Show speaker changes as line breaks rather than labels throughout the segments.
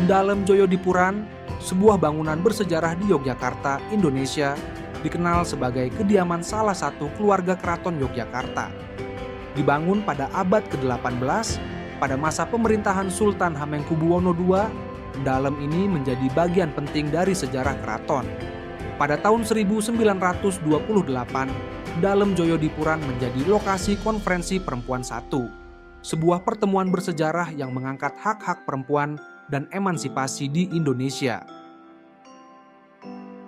Endalem Joyodipuran, sebuah bangunan bersejarah di Yogyakarta, Indonesia, dikenal sebagai kediaman salah satu keluarga keraton Yogyakarta. Dibangun pada abad ke-18, pada masa pemerintahan Sultan Hamengkubuwono II, Endalem ini menjadi bagian penting dari sejarah keraton. Pada tahun 1928, Endalem Joyodipuran menjadi lokasi Konferensi Perempuan I, sebuah pertemuan bersejarah yang mengangkat hak-hak perempuan dan emansipasi di Indonesia.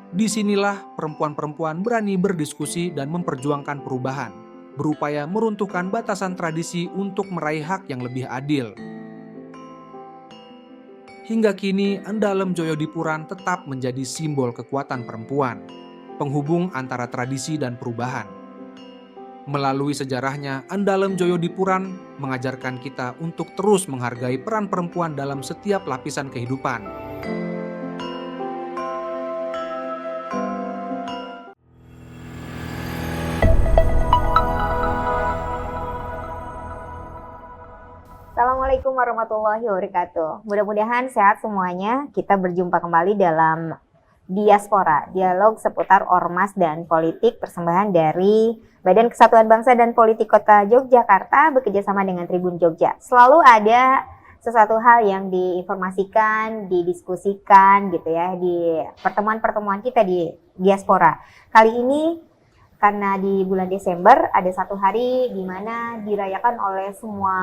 Disinilah perempuan-perempuan berani berdiskusi dan memperjuangkan perubahan, berupaya meruntuhkan batasan tradisi untuk meraih hak yang lebih adil. Hingga kini, Endalem Joyodipuran tetap menjadi simbol kekuatan perempuan, penghubung antara tradisi dan perubahan. Melalui sejarahnya, Endalem Joyodipuran mengajarkan kita untuk terus menghargai peran perempuan dalam setiap lapisan kehidupan.
Assalamualaikum warahmatullahi wabarakatuh. Mudah-mudahan sehat semuanya. Kita berjumpa kembali dalam Diaspora, dialog seputar ormas dan politik, persembahan dari Badan Kesatuan Bangsa dan Politik Kota Yogyakarta bekerjasama dengan Tribun Jogja. Selalu ada sesuatu hal yang diinformasikan, didiskusikan gitu ya di pertemuan-pertemuan kita di Diaspora. Kali ini karena di bulan Desember ada satu hari di mana dirayakan oleh semua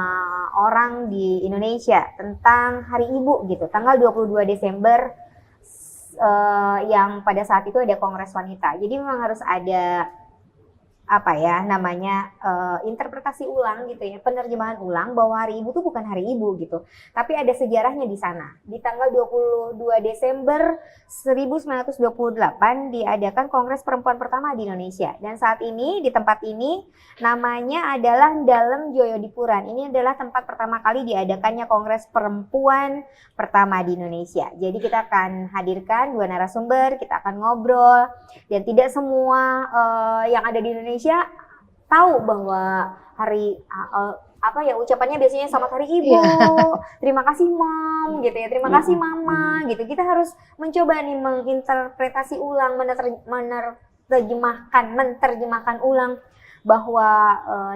orang di Indonesia tentang Hari Ibu gitu, tanggal 22 Desember yang pada saat itu ada Kongres Wanita. Jadi memang harus ada interpretasi ulang gitu ya, penerjemahan ulang bahwa Hari Ibu itu bukan Hari Ibu gitu. Tapi ada sejarahnya di sana. Di tanggal 22 Desember 1928 diadakan Kongres Perempuan pertama di Indonesia. Dan saat ini di tempat ini namanya adalah Endalem Joyodipuran. Ini adalah tempat pertama kali diadakannya Kongres Perempuan pertama di Indonesia. Jadi kita akan hadirkan dua narasumber, kita akan ngobrol, dan tidak semua yang ada di Indonesia tahu bahwa ucapannya biasanya selamat Hari Ibu, terima kasih Mom gitu ya, terima kasih Mama gitu. Kita harus mencoba nih menginterpretasi ulang, menerjemahkan ulang bahwa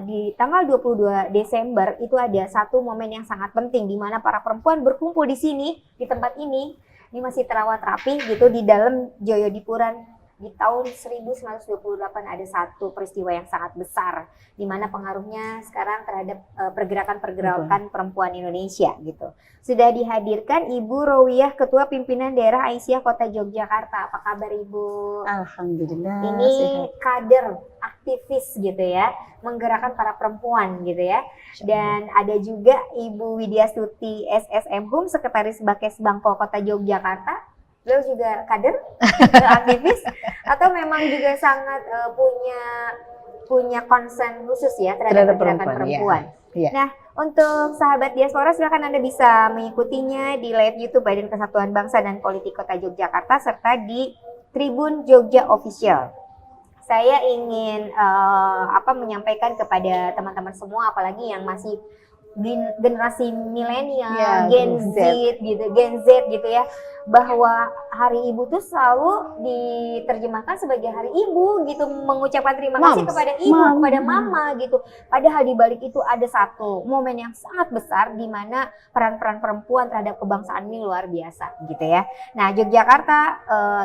di tanggal 22 Desember itu ada satu momen yang sangat penting di mana para perempuan berkumpul di sini, di tempat ini masih terawat rapi gitu di dalam Joyodipuran. Di tahun 1928 ada satu peristiwa yang sangat besar di mana pengaruhnya sekarang terhadap pergerakan-pergerakan perempuan Indonesia gitu. Sudah dihadirkan Ibu Rowiyah, Ketua Pimpinan Daerah Aisyah Kota Yogyakarta. Apa kabar Ibu?
Alhamdulillah.
Ini
sehat.
kader aktivis gitu ya, menggerakkan para perempuan gitu ya. Dan ada juga Ibu Widya Stuti SSM Hum, Sekretaris Bakesbangpol Kota Yogyakarta. Beliau juga kader, aktivis, atau memang juga sangat punya concern khusus ya terhadap pergerakan perempuan.
Ya.
Nah, untuk sahabat Diaspora silakan Anda bisa mengikutinya di live YouTube Badan Kesatuan Bangsa dan Politik Kota Yogyakarta serta di Tribun Jogja Official. Saya ingin menyampaikan kepada teman-teman semua, apalagi yang masih generasi milenial, Gen Z gitu ya, bahwa Hari Ibu tuh selalu diterjemahkan sebagai Hari Ibu gitu, mengucapkan terima kasih kepada ibu, kepada mama gitu. Padahal di balik itu ada satu momen yang sangat besar di mana peran-peran perempuan terhadap kebangsaan ini luar biasa gitu ya. Nah, Yogyakarta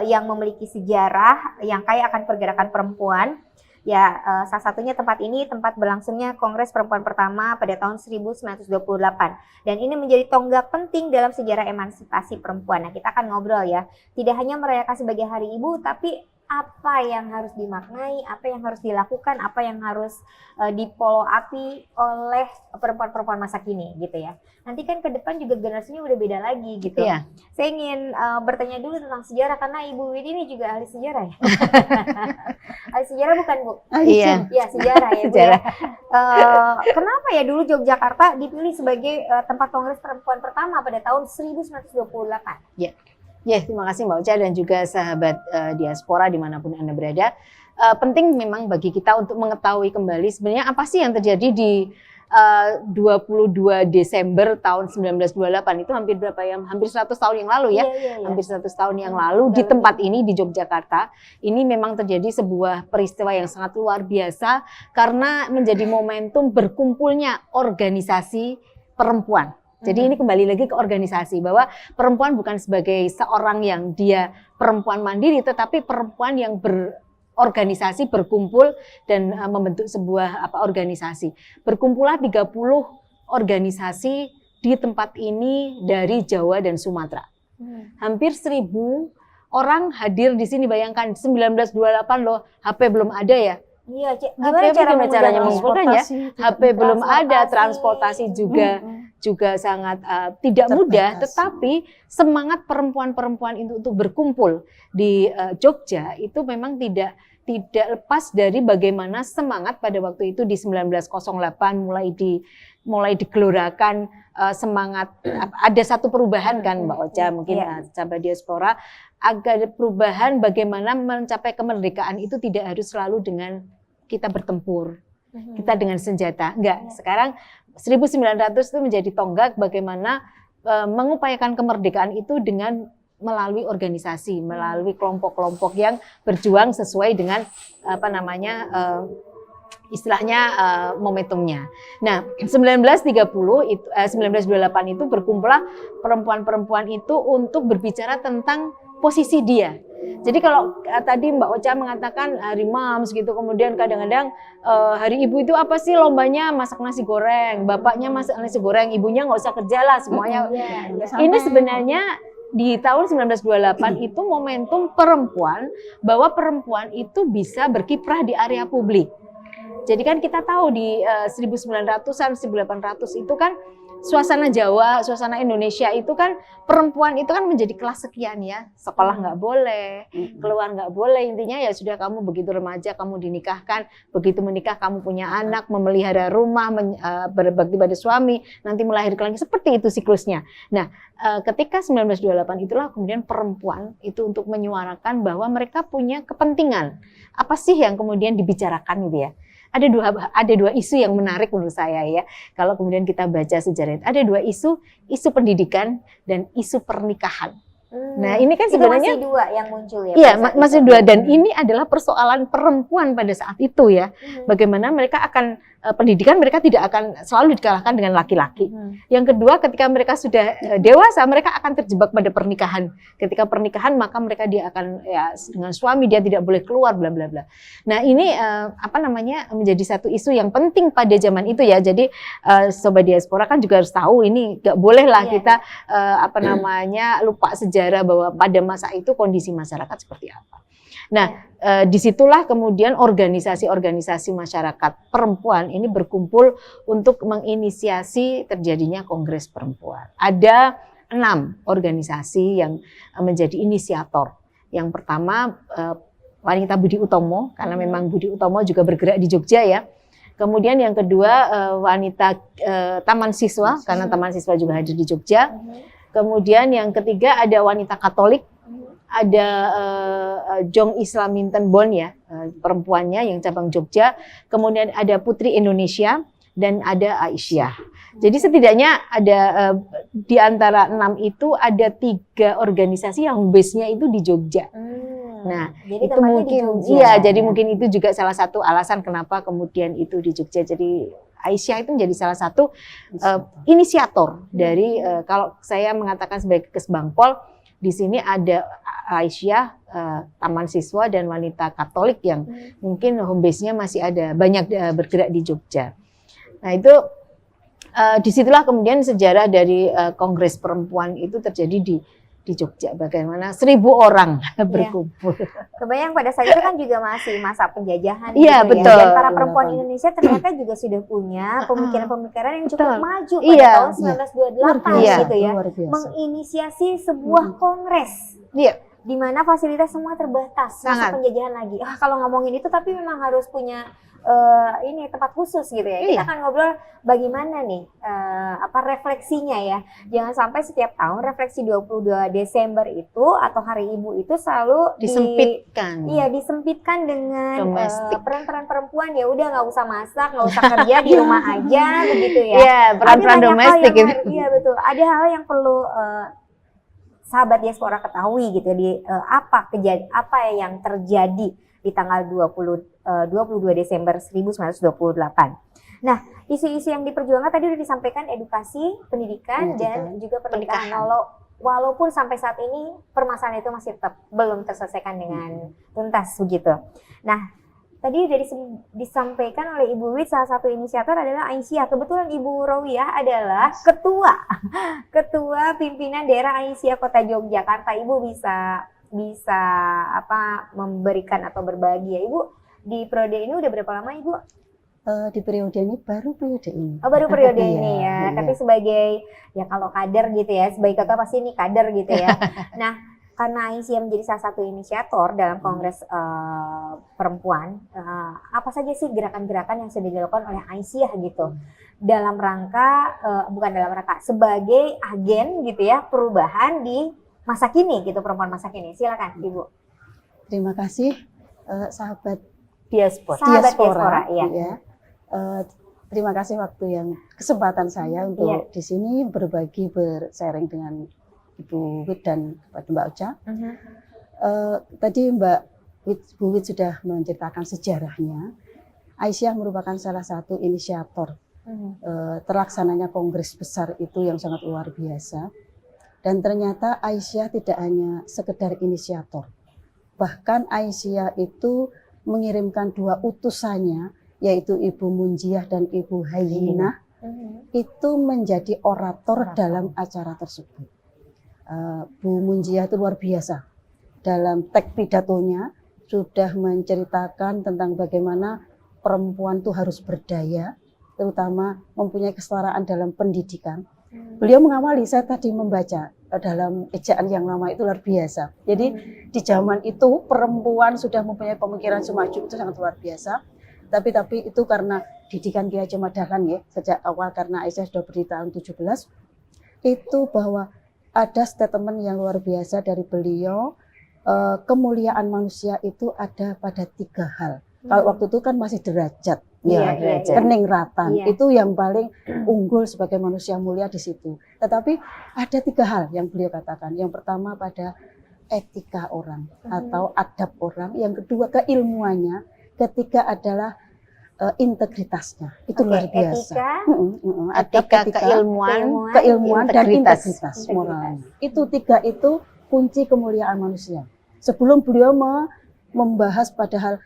yang memiliki sejarah yang kaya akan pergerakan perempuan. Ya, salah satunya tempat ini tempat berlangsungnya Kongres Perempuan pertama pada tahun 1928. Dan ini menjadi tonggak penting dalam sejarah emansipasi perempuan. Nah, kita akan ngobrol ya. Tidak hanya merayakan sebagai Hari Ibu, tapi apa yang harus dimaknai, apa yang harus dilakukan, apa yang harus di-follow up-i oleh perempuan-perempuan masa kini gitu ya. Nanti kan ke depan juga generasinya udah beda lagi gitu.
Iya.
Saya ingin bertanya dulu tentang sejarah karena Ibu Widi ini juga ahli sejarah ya. Ahli sejarah bukan Bu?
Iya.
Iya, sejarah ya Bu ya. Kenapa ya dulu Yogyakarta dipilih sebagai tempat kongres perempuan pertama pada tahun 1928?
Ya. Ya, terima kasih Mbak Uca dan juga sahabat Diaspora dimanapun Anda berada. Penting memang bagi kita untuk mengetahui kembali sebenarnya apa sih yang terjadi di 22 Desember tahun 1928 itu hampir berapa ya? Hampir 100 tahun yang lalu ya. Hampir 100 tahun yang lalu di tempat ini di Yogyakarta. Ini memang terjadi sebuah peristiwa yang sangat luar biasa karena menjadi momentum berkumpulnya organisasi perempuan. Jadi ini kembali lagi ke organisasi, bahwa perempuan bukan sebagai seorang yang dia perempuan mandiri, tetapi perempuan yang berorganisasi, berkumpul dan membentuk sebuah organisasi. Berkumpullah 30 organisasi di tempat ini dari Jawa dan Sumatera. Hampir 1.000 orang hadir di sini. Bayangkan 1928 loh, HP belum ada ya.
Iya, gimana
caranya mengumpulkannya? HP belum ada, transportasi juga sangat tidak mudah, tetapi semangat perempuan-perempuan itu untuk berkumpul di Jogja itu memang tidak lepas dari bagaimana semangat pada waktu itu di 1908 mulai digelorakan semangat. Ada satu perubahan kan Mbak Ocha, mungkin sahabat diaspora, agar perubahan bagaimana mencapai kemerdekaan itu tidak harus selalu dengan kita bertempur, kita dengan senjata. Enggak, sekarang 1900 itu menjadi tonggak bagaimana mengupayakan kemerdekaan itu dengan melalui organisasi, melalui kelompok-kelompok yang berjuang sesuai dengan istilahnya momentumnya. Nah, 1928 itu berkumpullah perempuan-perempuan itu untuk berbicara tentang posisi dia. Jadi kalau tadi Mbak Ocha mengatakan hari Moms gitu, kemudian kadang-kadang hari ibu itu apa sih lombanya masak nasi goreng, bapaknya masak nasi goreng, ibunya nggak usah kerja lah semuanya. Ini sebenarnya di tahun 1928 itu momentum perempuan, bahwa perempuan itu bisa berkiprah di area publik. Jadi kan kita tahu di 1900-an, 1800 itu kan suasana Jawa, suasana Indonesia itu kan perempuan itu kan menjadi kelas sekian ya. Sekolah nggak boleh, keluar nggak boleh. Intinya ya sudah, kamu begitu remaja kamu dinikahkan, begitu menikah kamu punya anak, memelihara rumah, berbakti pada suami, nanti melahirkan lagi. Seperti itu siklusnya. Nah, ketika 1928 itulah kemudian perempuan itu untuk menyuarakan bahwa mereka punya kepentingan. Apa sih yang kemudian dibicarakan gitu ya? Ada dua isu yang menarik menurut saya ya. Kalau kemudian kita baca sejarah itu, ada dua isu pendidikan dan isu pernikahan. Nah, ini kan sebenarnya
masih dua yang muncul ya.
Iya, masih dua, dan ini adalah persoalan perempuan pada saat itu ya. Bagaimana mereka akan pendidikan, mereka tidak akan selalu dikalahkan dengan laki-laki. Yang kedua, ketika mereka sudah dewasa, mereka akan terjebak pada pernikahan. Ketika pernikahan, maka mereka dia akan ya dengan suami, dia tidak boleh keluar, bla bla bla. Nah, ini menjadi satu isu yang penting pada zaman itu ya. Jadi sobat diaspora kan juga harus tahu, ini nggak boleh lah kita lupa sejarah bahwa pada masa itu kondisi masyarakat seperti apa. Nah, disitulah kemudian organisasi-organisasi masyarakat perempuan ini berkumpul untuk menginisiasi terjadinya Kongres Perempuan. Ada 6 organisasi yang menjadi inisiator. Yang pertama wanita Budi Utomo, karena memang Budi Utomo juga bergerak di Jogja ya. Kemudian yang kedua wanita Taman Siswa, karena Taman Siswa juga hadir di Jogja. Kemudian yang ketiga ada wanita Katolik, ada Jong Islaminten Bon ya, perempuannya yang cabang Jogja. Kemudian ada Putri Indonesia dan ada Aisyah. Jadi setidaknya ada di antara 6 itu ada 3 organisasi yang base-nya itu di Jogja. Nah,
jadi
itu mungkin jadi mungkin itu juga salah satu alasan kenapa kemudian itu di Jogja. Jadi Aisyah itu menjadi salah satu inisiator dari kalau saya mengatakan sebagai Kesbangpol, di sini ada Aisyah, Taman Siswa dan wanita Katolik yang mungkin home base-nya masih ada banyak bergerak di Jogja. Nah, itu disitulah kemudian sejarah dari Kongres Perempuan itu terjadi di Jogja. Bagaimana 1.000 orang berkumpul.
Kebayang pada saat itu kan juga masih masa penjajahan.
Iya,
gitu
betul.
Ya. Dan para perempuan Indonesia ternyata juga sudah punya pemikiran-pemikiran yang cukup maju pada tahun 1928 gitu ya. Menginisiasi sebuah kongres.
Iya.
di mana fasilitas semua terbatas, masa
Sangat.
penjajahan lagi. Kalau ngomongin itu tapi memang harus punya ini tempat khusus gitu ya. Kita
Iya.
akan ngobrol bagaimana nih refleksinya ya. Jangan sampai setiap tahun refleksi 22 Desember itu atau Hari Ibu itu selalu
Disempitkan.
Iya, disempitkan dengan
Domestik.
peran-peran perempuan, ya udah nggak usah masak, nggak usah kerja di rumah aja begitu ya.
Iya, peran-peran
Ada banyak hal
domestik
yang
itu.
Iya betul. Ada hal yang perlu sahabat diaspora ketahui gitu di apa yang terjadi di tanggal 22 Desember 1928. Nah, isu-isu yang diperjuangkan tadi udah disampaikan, edukasi, pendidikan, dan juga pernikahan. Walaupun sampai saat ini permasalahan itu masih tetap belum terselesaikan dengan tuntas begitu. Nah, tadi udah disampaikan oleh Ibu Wit, salah satu inisiator adalah Aisyah. Kebetulan Ibu Rowiah adalah ketua pimpinan daerah Aisyah Kota Yogyakarta. Ibu bisa memberikan atau berbagi ya Ibu, di periode ini udah berapa lama Ibu?
Di periode ini baru periode ini.
Oh, baru periode
Iya,
ini ya.
iya.
Tapi sebagai ya kalau kader gitu ya, sebagai ketua pasti ini kader gitu ya. Nah, karena Aisyah menjadi salah satu inisiator dalam Kongres Perempuan, apa saja sih gerakan-gerakan yang sudah dilakukan oleh Aisyah gitu dalam rangka sebagai agen gitu ya perubahan di masa kini gitu, perempuan masa kini. Silakan Ibu.
Terima kasih sahabat
Diaspora, iya.
ya. Terima kasih kesempatan saya untuk
Iya.
di sini berbagi, bersharing dengan Ibu Wit dan Mbak Ocha. Tadi Bu Wit sudah menceritakan sejarahnya. Aisyah merupakan salah satu inisiator terlaksananya kongres besar itu yang sangat luar biasa. Dan ternyata Aisyah tidak hanya sekedar inisiator. Bahkan Aisyah itu mengirimkan 2 utusannya, yaitu Ibu Munjiah dan Ibu Hayyinah, itu menjadi orator dalam acara tersebut. Bu Munjiah itu luar biasa. Dalam teks pidatonya sudah menceritakan tentang bagaimana perempuan itu harus berdaya, terutama mempunyai kesetaraan dalam pendidikan. Beliau mengawali, saya tadi membaca dalam ejaan yang lama itu luar biasa. Jadi di zaman itu perempuan sudah mempunyai pemikiran semaju, itu sangat luar biasa. Tapi itu karena didikan Ki Haji Ahmad Dahlan ya, sejak awal karena Aisyah sudah berdiri tahun 17, itu bahwa ada statement yang luar biasa dari beliau, kemuliaan manusia itu ada pada 3 hal. Kalau waktu itu kan masih derajat,
Iya, derajat.
keningratan,
Iya.
itu yang paling unggul sebagai manusia mulia di situ. Tetapi ada 3 hal yang beliau katakan. Yang pertama pada etika orang atau adab orang. Yang kedua keilmuannya. Ketiga adalah integritasnya. Itu luar biasa.
Etika,
keilmuan dan
integritas.
integritas moralnya. Itu 3 itu kunci kemuliaan manusia. Sebelum beliau membahas padahal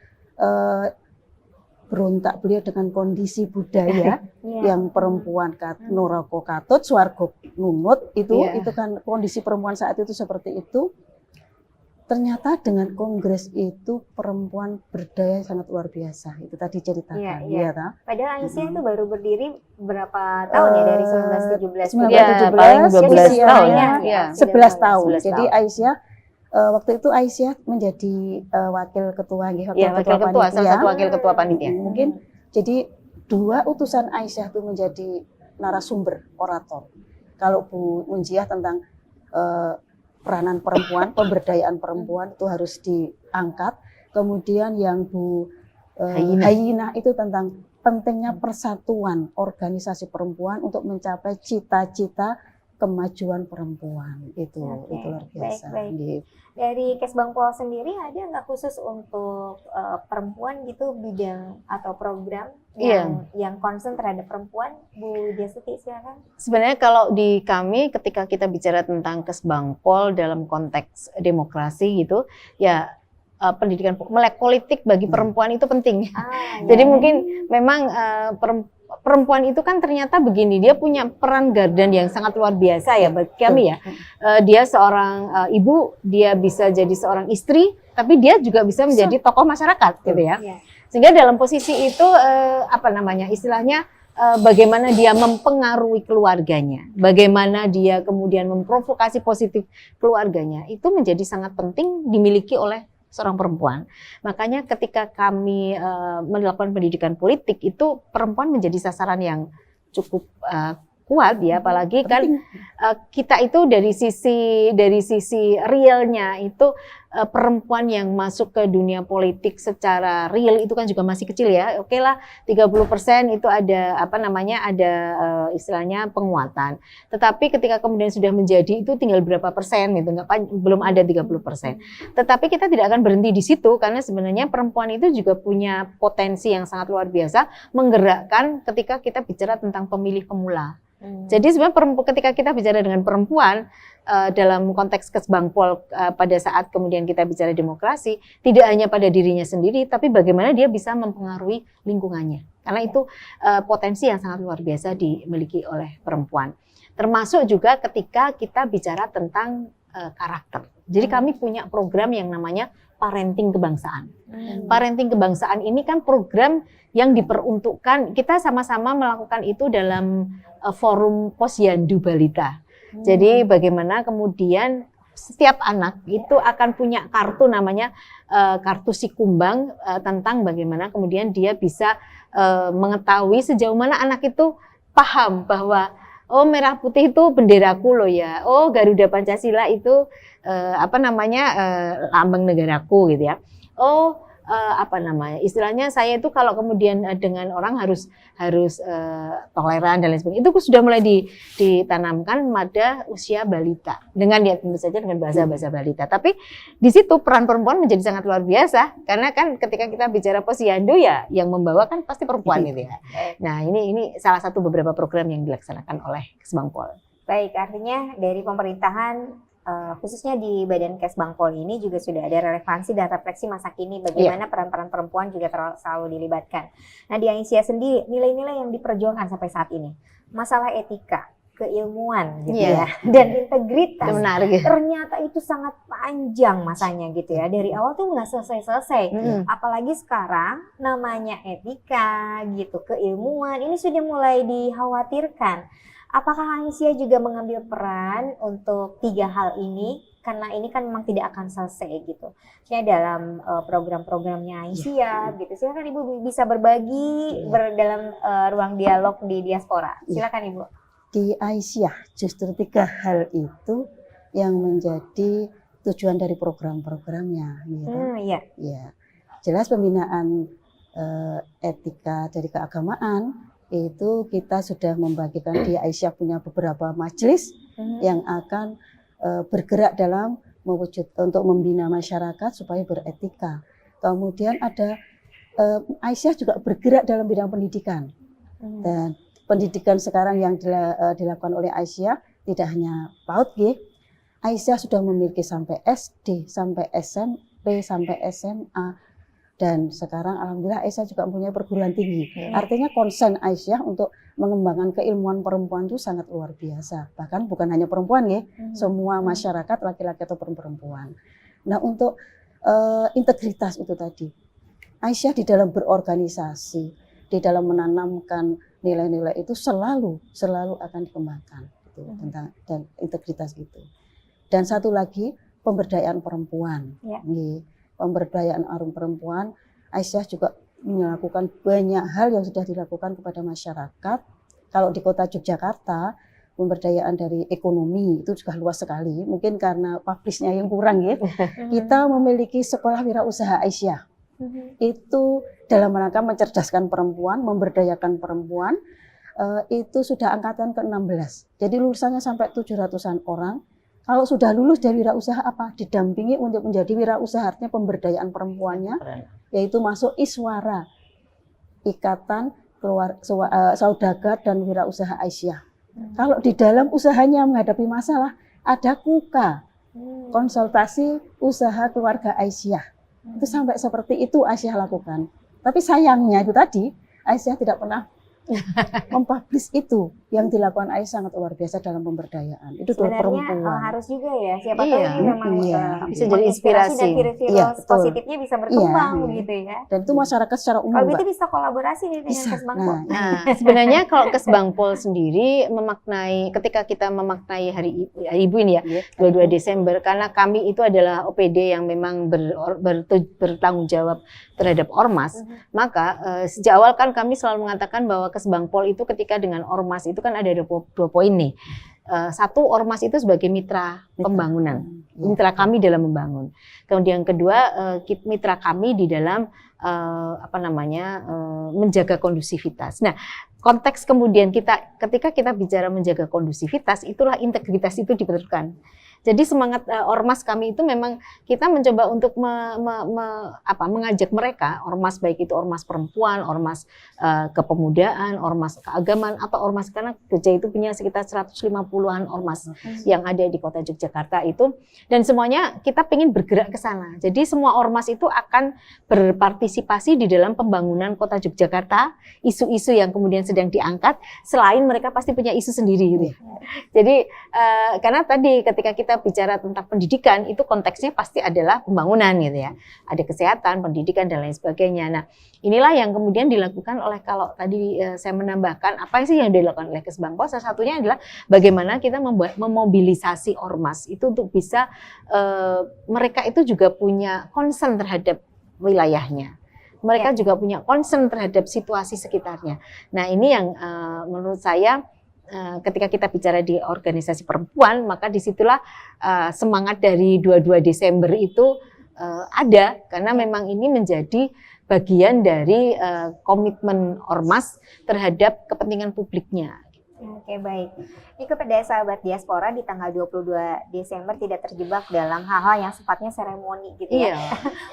berontak beliau dengan kondisi budaya yang perempuan neraka katut, swarga nunut, itu kan kondisi perempuan saat itu seperti itu. Ternyata dengan kongres itu perempuan berdaya sangat luar biasa. Itu tadi ceritakan.
Iya.
Ya,
Padahal Aisyah itu baru berdiri berapa tahun ya, dari 1917?
1917,
paling 12 tahun
usianya
ya.
11 tahun.
11
Jadi
tahun.
Aisyah waktu itu Aisyah menjadi wakil ketua,
Wakil ketua, salah satu wakil ketua panitia.
Mungkin jadi 2 utusan Aisyah itu menjadi narasumber orator. Kalau Bu Munjiah tentang peranan perempuan, pemberdayaan perempuan itu harus diangkat. Kemudian yang Bu Hayyinah itu tentang pentingnya persatuan organisasi perempuan untuk mencapai cita-cita kemajuan perempuan. Itu luar biasa.
Baik. Dari Kesbangpol sendiri ada nggak khusus untuk perempuan gitu bidang atau program yang concern terhadap perempuan? Bu Destuti silakan.
Sebenarnya kalau di kami ketika kita bicara tentang Kesbangpol dalam konteks demokrasi gitu, ya pendidikan melek politik bagi perempuan itu penting. Jadi mungkin memang perempuan itu kan ternyata begini, dia punya peran garda yang sangat luar biasa ya bagi kami ya. Dia seorang ibu, dia bisa jadi seorang istri, tapi dia juga bisa menjadi tokoh masyarakat gitu ya. Sehingga dalam posisi itu istilahnya bagaimana dia mempengaruhi keluarganya, bagaimana dia kemudian memprovokasi positif keluarganya, itu menjadi sangat penting dimiliki oleh seorang perempuan. Makanya ketika kami melakukan pendidikan politik itu perempuan menjadi sasaran yang cukup kuat ya, apalagi kan kita itu dari sisi realnya itu perempuan yang masuk ke dunia politik secara real itu kan juga masih kecil ya. Oke lah 30% itu ada istilahnya penguatan. Tetapi ketika kemudian sudah menjadi itu tinggal berapa persen gitu, belum ada 30%. Tetapi kita tidak akan berhenti di situ karena sebenarnya perempuan itu juga punya potensi yang sangat luar biasa menggerakkan ketika kita bicara tentang pemilih pemula. Jadi sebenarnya ketika kita bicara dengan perempuan dalam konteks Kesbangpol pada saat kemudian kita bicara demokrasi, tidak hanya pada dirinya sendiri, tapi bagaimana dia bisa mempengaruhi lingkungannya. Karena itu potensi yang sangat luar biasa dimiliki oleh perempuan. Termasuk juga ketika kita bicara tentang karakter. Jadi kami punya program yang namanya parenting kebangsaan. Parenting kebangsaan ini kan program yang diperuntukkan, kita sama-sama melakukan itu dalam forum Posyandu Balita. Jadi bagaimana kemudian setiap anak itu akan punya kartu namanya kartu si kumbang tentang bagaimana kemudian dia bisa mengetahui sejauh mana anak itu paham bahwa oh merah putih itu benderaku loh ya, oh Garuda Pancasila itu lambang negaraku gitu ya. Oh istilahnya saya itu kalau kemudian dengan orang harus toleran dan lain sebagainya, itu sudah mulai ditanamkan pada usia balita dengan ya tentu saja dengan bahasa balita. Tapi di situ peran perempuan menjadi sangat luar biasa karena kan ketika kita bicara Posyandu ya yang membawa kan pasti perempuan gitu ya. Nah ini salah satu beberapa program yang dilaksanakan oleh Kesbangpol.
Baik, artinya dari pemerintahan khususnya di Badan Kesbangpol ini juga sudah ada relevansi dan refleksi masa kini bagaimana peran-peran perempuan juga selalu dilibatkan. Nah di Aisyah sendiri nilai-nilai yang diperjuangkan sampai saat ini, masalah etika, keilmuan gitu ya, dan integritas, ternyata itu sangat panjang masanya gitu ya, dari awal tuh nggak selesai-selesai. Apalagi sekarang namanya etika gitu, keilmuan ini sudah mulai dikhawatirkan. Apakah Aisyah juga mengambil peran untuk 3 hal ini? Karena ini kan memang tidak akan selesai gitu. Maksudnya dalam program-programnya Aisyah gitu. Silakan Ibu bisa berbagi dalam ruang dialog di diaspora. Silakan Ibu.
Di Aisyah justru 3 hal itu yang menjadi tujuan dari program-programnya. Gitu. Ya. Jelas pembinaan etika dari keagamaan itu kita sudah membagikan di Aisyah punya beberapa majelis yang akan bergerak dalam untuk membina masyarakat supaya beretika. Kemudian ada Aisyah juga bergerak dalam bidang pendidikan. Dan pendidikan sekarang yang dilakukan oleh Aisyah tidak hanya PAUD, Aisyah sudah memiliki sampai SD, sampai SMP, sampai SMA. Dan sekarang alhamdulillah Aisyah juga mempunyai perguruan tinggi. Artinya konsen Aisyah untuk mengembangkan keilmuan perempuan itu sangat luar biasa. Bahkan bukan hanya perempuan semua masyarakat laki-laki atau perempuan. Nah untuk integritas itu tadi, Aisyah di dalam berorganisasi, di dalam menanamkan nilai-nilai itu selalu akan dikembangkan gitu, tentang dan integritas gitu. Dan satu lagi pemberdayaan perempuan. Pemberdayaan perempuan, Aisyah juga melakukan banyak hal yang sudah dilakukan kepada masyarakat. Kalau di kota Yogyakarta, pemberdayaan dari ekonomi itu juga luas sekali. Mungkin karena publishnya yang kurang Kita memiliki sekolah wirausaha Aisyah. Itu dalam rangka mencerdaskan perempuan, memberdayakan perempuan. Itu sudah angkatan ke-16. Jadi lulusannya sampai 700-an orang. Kalau sudah lulus dari wirausaha didampingi untuk menjadi wirausaha, artinya pemberdayaan perempuannya, yaitu masuk Iswara, Ikatan Saudagar dan Wirausaha Aisyah. Kalau di dalam usahanya menghadapi masalah, ada KUKA, konsultasi usaha keluarga Aisyah. Itu sampai seperti itu Aisyah lakukan. Tapi sayangnya itu tadi, Aisyah tidak pernah mempublish itu yang dilakukan Aisyah sangat luar biasa dalam pemberdayaan. Itu untuk
Sebenarnya
perempuan.
harus juga ya, siapa tahu
Iya.
ini memang
Iya.
Bisa jadi inspirasi.
dan virus
Iya, betul.
positifnya bisa berkembang
Iya.
begitu ya.
Dan itu masyarakat secara umum,
Kalau gitu
Mbak.
bisa kolaborasi nih dengan
Bisa.
Kesbangpol.
Nah, sebenarnya kalau Kesbangpol sendiri memaknai, ketika kita memaknai Hari Ibu ini ya,
Iya.
22 Desember, karena kami itu adalah OPD yang memang bertanggung jawab terhadap ormas, maka sejak awal kan kami selalu mengatakan bahwa Kesbangpol itu ketika dengan ormas itu kan ada dua poin nih. Satu, ormas itu sebagai mitra pembangunan, mitra kami dalam membangun. Kemudian kedua, mitra kami di dalam menjaga kondusivitas. Nah, konteks kemudian ketika kita bicara menjaga kondusivitas, itulah integritas itu diperlukan. Jadi semangat ormas kami itu memang kita mencoba untuk mengajak mereka, ormas baik itu ormas perempuan, ormas kepemudaan, ormas keagamaan, atau ormas, karena gereja itu punya sekitar 150-an ormas yang ada di kota Yogyakarta itu, dan semuanya kita ingin bergerak ke sana. Jadi semua ormas itu akan berpartisipasi di dalam pembangunan kota Yogyakarta, isu-isu yang kemudian sedang diangkat, selain mereka pasti punya isu sendiri gitu. Jadi karena tadi ketika kita bicara tentang pendidikan, itu konteksnya pasti adalah pembangunan gitu ya. Ada kesehatan, pendidikan dan lain sebagainya. Nah, inilah yang kemudian dilakukan oleh, kalau tadi saya menambahkan apa sih yang dilakukan oleh Kesbangpol, salah satunya adalah bagaimana kita memobilisasi ormas itu untuk bisa mereka itu juga punya concern terhadap wilayahnya. Mereka juga punya concern terhadap situasi sekitarnya. Nah, ini yang menurut saya ketika kita bicara di organisasi perempuan, maka disitulah semangat dari 22 Desember itu ada, karena memang ini menjadi bagian dari komitmen ormas terhadap kepentingan publiknya.
Oke, baik. Ini kepada sahabat diaspora di tanggal 22 Desember tidak terjebak dalam hal-hal yang sifatnya seremoni gitu ya.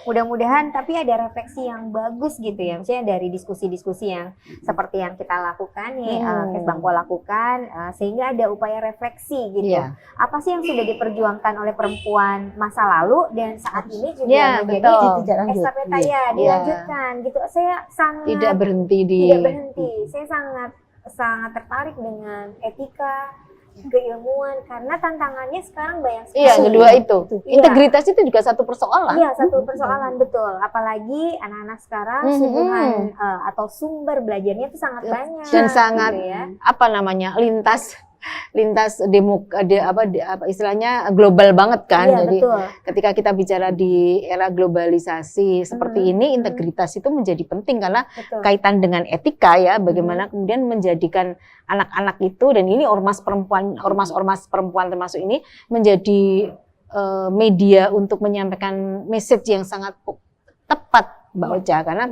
Mudah-mudahan tapi ada refleksi yang bagus gitu ya. Misalnya dari diskusi-diskusi yang seperti yang kita lakukan nih, Kesbangpol lakukan, sehingga ada upaya refleksi gitu.
Iya.
Apa sih yang sudah diperjuangkan oleh perempuan masa lalu dan saat ini juga
Iya,
menjadi
betul.
estafeta ya, dilanjutkan gitu. Saya sangat
Tidak berhenti di
Saya sangat tertarik dengan etika, keilmuan, karena tantangannya sekarang banyak sekali.
Iya, kedua itu. Integritas itu juga satu persoalan.
Iya, satu persoalan, betul. Apalagi anak-anak sekarang suguhan atau sumber belajarnya itu sangat banyak.
Dan sangat
gitu ya.
lintas istilahnya global banget kan.
Iya,
Jadi
betul.
ketika kita bicara di era globalisasi seperti ini, integritas itu menjadi penting karena
Betul.
kaitan dengan etika ya, bagaimana kemudian menjadikan anak-anak itu, dan ini ormas perempuan termasuk ini menjadi media untuk menyampaikan message yang sangat tepat, Mbak Ocha, karena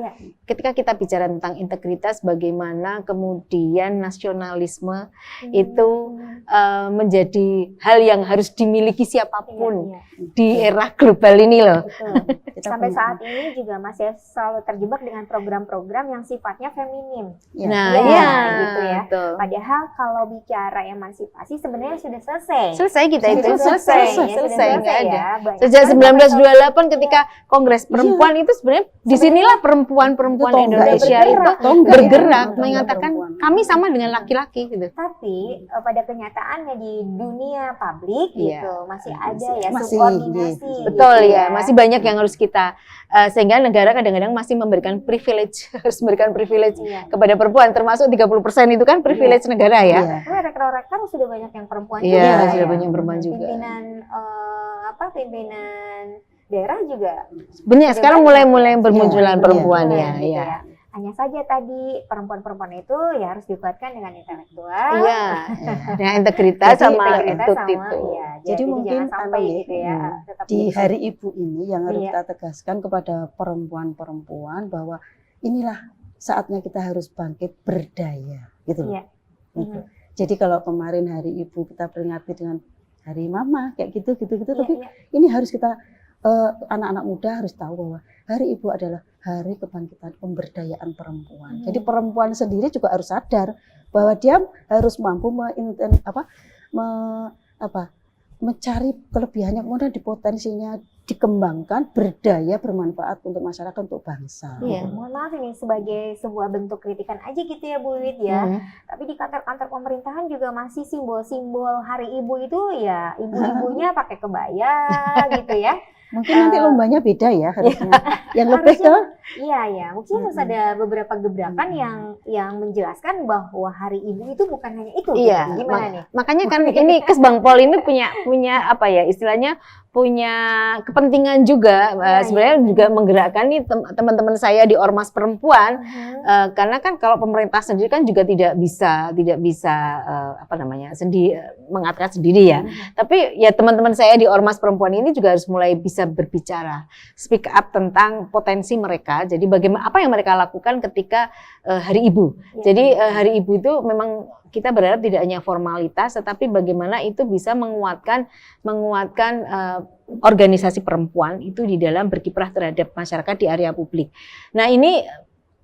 ketika kita bicara tentang integritas, bagaimana kemudian nasionalisme itu menjadi hal yang harus dimiliki siapapun di era global ini loh.
Betul. Sampai saat ini juga masih selalu terjebak dengan program-program yang sifatnya feminim.
Nah,
iya, gitu ya.
Betul.
Padahal kalau bicara emansipasi sebenarnya sudah selesai.
Selesai kita itu
Sudah
selesai nggak ada.
ya. Banyak
Sejak
sekali
1928 ketika Kongres Perempuan itu sebenarnya disinilah perempuan-perempuan
Itu tonggak,
Indonesia
bergerak.
itu
Tonggak,
bergerak
ya,
mengatakan
perempuan.
kami sama dengan laki-laki gitu.
Tapi pada kenyataannya di dunia publik
Iya.
gitu masih ada ya
Masih,
subordinasi.
iya.
Betul ya, masih banyak yang harus kita sehingga negara kadang-kadang masih memberikan privilege, harus memberikan privilege
Iya.
kepada perempuan, termasuk 30% itu kan privilege negara ya.
Iya.
Tapi rektor-rektor sudah banyak yang perempuan
Iya,
juga.
sudah
ya.
banyak perempuan juga.
Pimpinan daerah juga.
Benar, sekarang mulai
Iya,
bermunculan perempuan
iya,
ya,
gitu
ya.
Hanya saja tadi perempuan-perempuan itu ya harus dikuatkan dengan intelektual.
Iya. Nah, integritas
Jadi,
sama
integritas
entut
sama,
itu.
iya.
Jadi mungkin
jangan sampai
anu ya,
gitu ya. Tetap
di
jadi-
Hari Ibu ini yang harus
Iya.
kita tegaskan kepada perempuan-perempuan bahwa inilah saatnya kita harus bangkit berdaya, gitu loh.
Iya.
Gitu. Jadi kalau kemarin Hari Ibu kita peringati dengan Hari Mama kayak gitu,
Iya,
tapi
iya.
ini harus kita anak-anak muda harus tahu bahwa Hari Ibu adalah hari kebangkitan pemberdayaan perempuan. Jadi perempuan sendiri juga harus sadar bahwa dia harus mampu mencari kelebihannya, kemudian di potensinya dikembangkan, berdaya, bermanfaat untuk masyarakat, untuk bangsa.
Iya.
Mohon maaf ini sebagai sebuah bentuk kritikan aja gitu ya Bu Wit ya.
Hmm.
Tapi di kantor-kantor pemerintahan juga masih simbol-simbol Hari Ibu itu ya ibu-ibunya pakai kebaya gitu ya.
Mungkin nanti lombanya beda ya harusnya. Yang lebih ke
Iya ya, mungkin harus ada beberapa gebrakan yang menjelaskan bahwa Hari Ibu itu bukan hanya itu.
Iya,
gitu. Gimana nih?
makanya kan ini Kesbangpol ini punya apa ya istilahnya, punya kepentingan juga sebenarnya juga menggerakkan nih teman-teman saya di Ormas Perempuan, karena kan kalau pemerintah sendiri kan juga tidak bisa apa namanya mengatakan sendiri ya. Tapi ya teman-teman saya di Ormas Perempuan ini juga harus mulai bisa berbicara, speak up tentang potensi mereka. Jadi bagaimana apa yang mereka lakukan ketika Hari Ibu. Jadi Hari Ibu itu memang kita berharap tidak hanya formalitas, tetapi bagaimana itu bisa menguatkan organisasi perempuan itu di dalam berkiprah terhadap masyarakat di area publik. Nah ini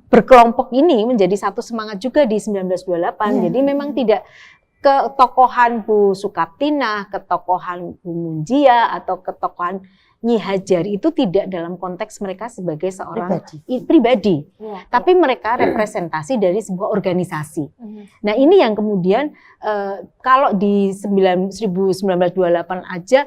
berkelompok ini menjadi satu semangat juga di 1928. Jadi memang tidak ketokohan Bu Sukaptina, ketokohan Bu Munjia atau ketokohan Nyi Hajar itu tidak dalam konteks mereka sebagai seorang pribadi. Tapi mereka representasi dari sebuah organisasi. Nah ini yang kemudian kalau di 1928 aja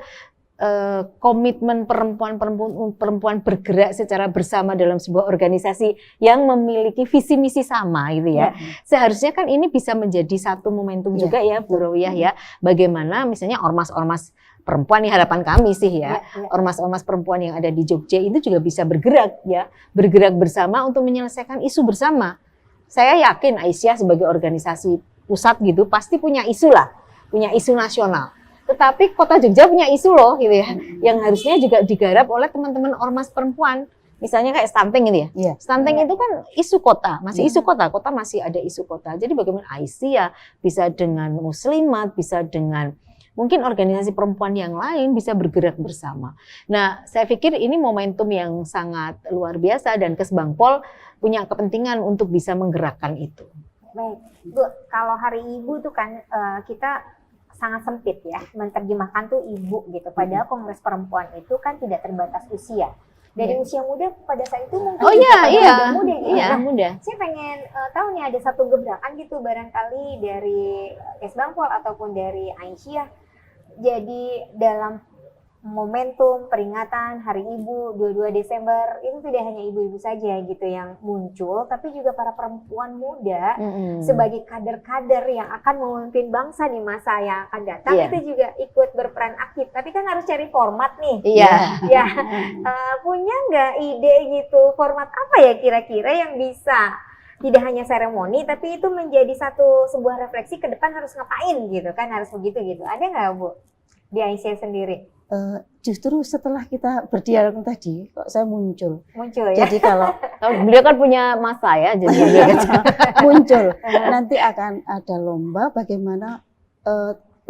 komitmen perempuan bergerak secara bersama dalam sebuah organisasi yang memiliki visi misi sama gitu ya. Seharusnya kan ini bisa menjadi satu momentum juga ya Bu Rowiah ya. Bagaimana misalnya ormas-ormas perempuan, nih harapan kami sih ya, ormas-ormas perempuan yang ada di Jogja itu juga bisa bergerak ya, bergerak bersama untuk menyelesaikan isu bersama. Saya yakin Aisyah sebagai organisasi pusat gitu pasti punya isu lah, punya isu nasional. Tetapi Kota Jogja punya isu loh gitu ya, yang harusnya juga digarap oleh teman-teman ormas perempuan. Misalnya kayak stunting gitu ya. Stunting itu kan isu kota, masih isu kota masih ada isu kota. Jadi bagaimana Aisyah bisa dengan Muslimat, bisa dengan mungkin organisasi perempuan yang lain bisa bergerak bersama. Nah, saya pikir ini momentum yang sangat luar biasa dan Kesbangpol punya kepentingan untuk bisa menggerakkan itu.
Baik, Bu, kalau Hari Ibu tuh kan kita sangat sempit ya, menerjemahkan tuh ibu gitu. Padahal Kongres Perempuan itu kan tidak terbatas usia. Dari usia muda pada saat itu mungkin
muda.
Saya pengen tahu nih ada satu gebrakan gitu barangkali dari Kesbangpol ataupun dari Aisyah. Jadi dalam momentum peringatan Hari Ibu 22 Desember itu tidak hanya ibu-ibu saja gitu yang muncul, tapi juga para perempuan muda sebagai kader-kader yang akan memimpin bangsa di masa yang akan datang itu juga ikut berperan aktif. Tapi kan harus cari format nih. Punya nggak ide gitu format apa ya kira-kira yang bisa tidak hanya seremoni tapi itu menjadi sebuah refleksi ke depan harus ngapain gitu kan, harus begitu gitu. Ada nggak Bu di Aisyah sendiri?
Justru setelah kita berdialog tadi kok saya muncul
ya.
Jadi kalau
beliau kan punya masa ya, jadi
muncul nanti akan ada lomba bagaimana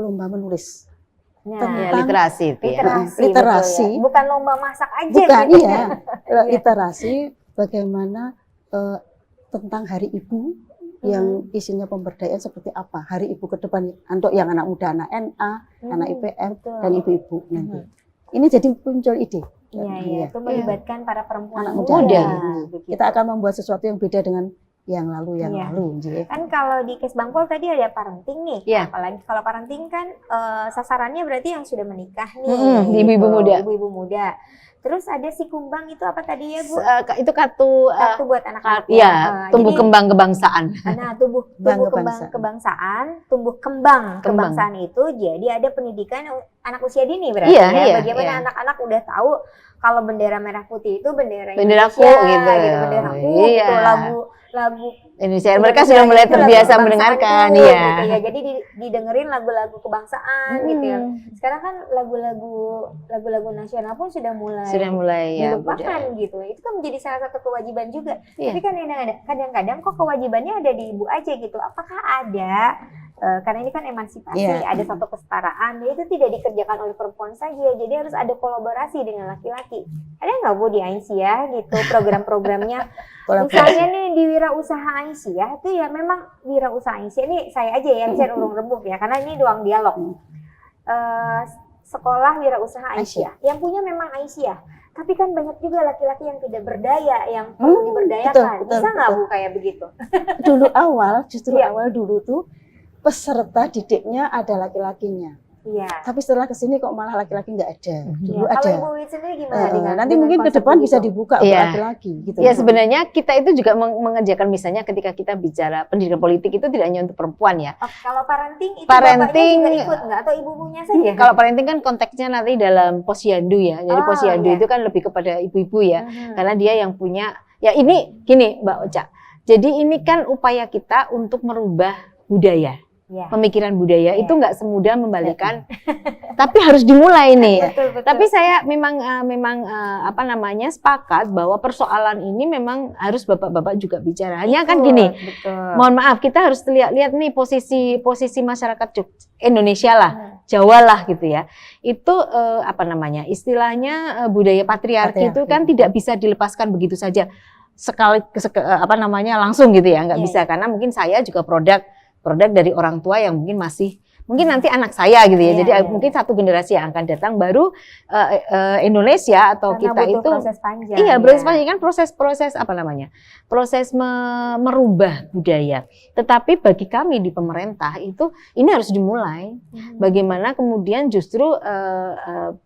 lomba menulis tentang
literasi
literasi. Bukan lomba masak aja
bukan
gitu.
Literasi bagaimana tentang Hari Ibu yang isinya pemberdayaan seperti apa Hari Ibu ke depan untuk yang anak muda, anak NA, anak IPM dan ibu-ibu nanti. Ini jadi muncul ide.
Itu melibatkan para perempuan
anak muda. Kita akan membuat sesuatu yang beda dengan yang lalu
Kan kalau di Kesbangpol tadi ada parenting nih. Apalagi kalau parenting kan sasarannya berarti yang sudah menikah nih. Ibu-ibu muda. Terus ada si kumbang itu apa tadi ya Bu?
Itu kartu
buat anak-anak.
Tumbuh kembang kebangsaan.
Nah, tumbuh kembang kebangsaan, tumbuh kembang kebangsaan itu jadi ada pendidikan anak usia dini berarti Bagaimana anak-anak udah tahu kalau bendera merah putih itu bendera Indonesia, benderaku gitu, lagu
Indonesia. Mereka sudah mulai terbiasa mendengarkan
jadi didengerin lagu-lagu kebangsaan gitu ya. Sekarang kan lagu-lagu nasional pun sudah mulai dilupakan gitu. Itu kan menjadi salah satu kewajiban juga. Tapi kan kadang-kadang kok kewajibannya ada di ibu aja gitu. Apakah ada karena ini kan emansipasi, ada satu kesetaraan, itu tidak dikerjakan oleh perempuan saja, jadi harus ada kolaborasi dengan laki-laki. Ada nggak Bu di Aisyah gitu program-programnya? Misalnya nih di Wirausaha Aisyah itu ya memang Wirausaha Aisyah ini saya aja ya bisa urung rembuk ya, karena ini doang dialog. sekolah wirausaha Aisyah. Yang punya memang Aisyah. Tapi kan banyak juga laki-laki yang tidak berdaya, yang perlu diberdayakan.
Betul,
Bisa nggak
betul.
Bu kayak begitu?
Dulu awal, justru
Iya.
awal dulu tuh peserta didiknya ada laki-lakinya.
Iya.
Tapi setelah kesini kok malah laki-laki nggak ada. Dulu
Ya, kalau
ada.
Ibu Wit sendiri gimana
Nanti
dengan
mungkin ke
konsep
depan bisa
begitu?
dibuka
Iya.
untuk laki-laki gitu.
Ya sebenarnya kita itu juga mengerjakan misalnya ketika kita bicara pendidikan politik itu tidak hanya untuk perempuan ya.
Oh, kalau parenting itu
Parenting-
bapaknya juga ikut nggak atau ibunya saja?
Kalau parenting kan konteksnya nanti dalam posyandu ya. Jadi
Oh,
posyandu
iya.
itu kan lebih kepada ibu-ibu ya.
Mhm.
Karena dia yang punya, ya ini gini Mbak Ocha. Jadi ini kan upaya kita untuk merubah budaya.
Ya.
Pemikiran budaya
Iya.
itu nggak semudah membalikan, tapi harus dimulai nih.
Betul, betul.
Tapi saya memang apa namanya sepakat bahwa persoalan ini memang harus bapak-bapak juga bicara. Hanya kan
Betul,
gini,
betul.
mohon maaf kita harus lihat nih posisi masyarakat Indonesia lah,
Hmm.
Jawa lah gitu ya. Itu apa namanya istilahnya budaya patriarki itu kan tidak bisa dilepaskan begitu saja apa namanya langsung gitu ya, nggak
Iya,
bisa karena mungkin saya juga produk dari orang tua yang mungkin nanti anak saya gitu ya.
Iya,
Jadi
iya.
mungkin satu generasi yang akan datang baru Indonesia atau
Karena
kita
butuh
itu
proses panjang.
iya,
ya.
proses panjang kan proses apa namanya? Proses merubah budaya. Tetapi bagi kami di pemerintah itu ini harus dimulai.
Mhm.
Bagaimana kemudian justru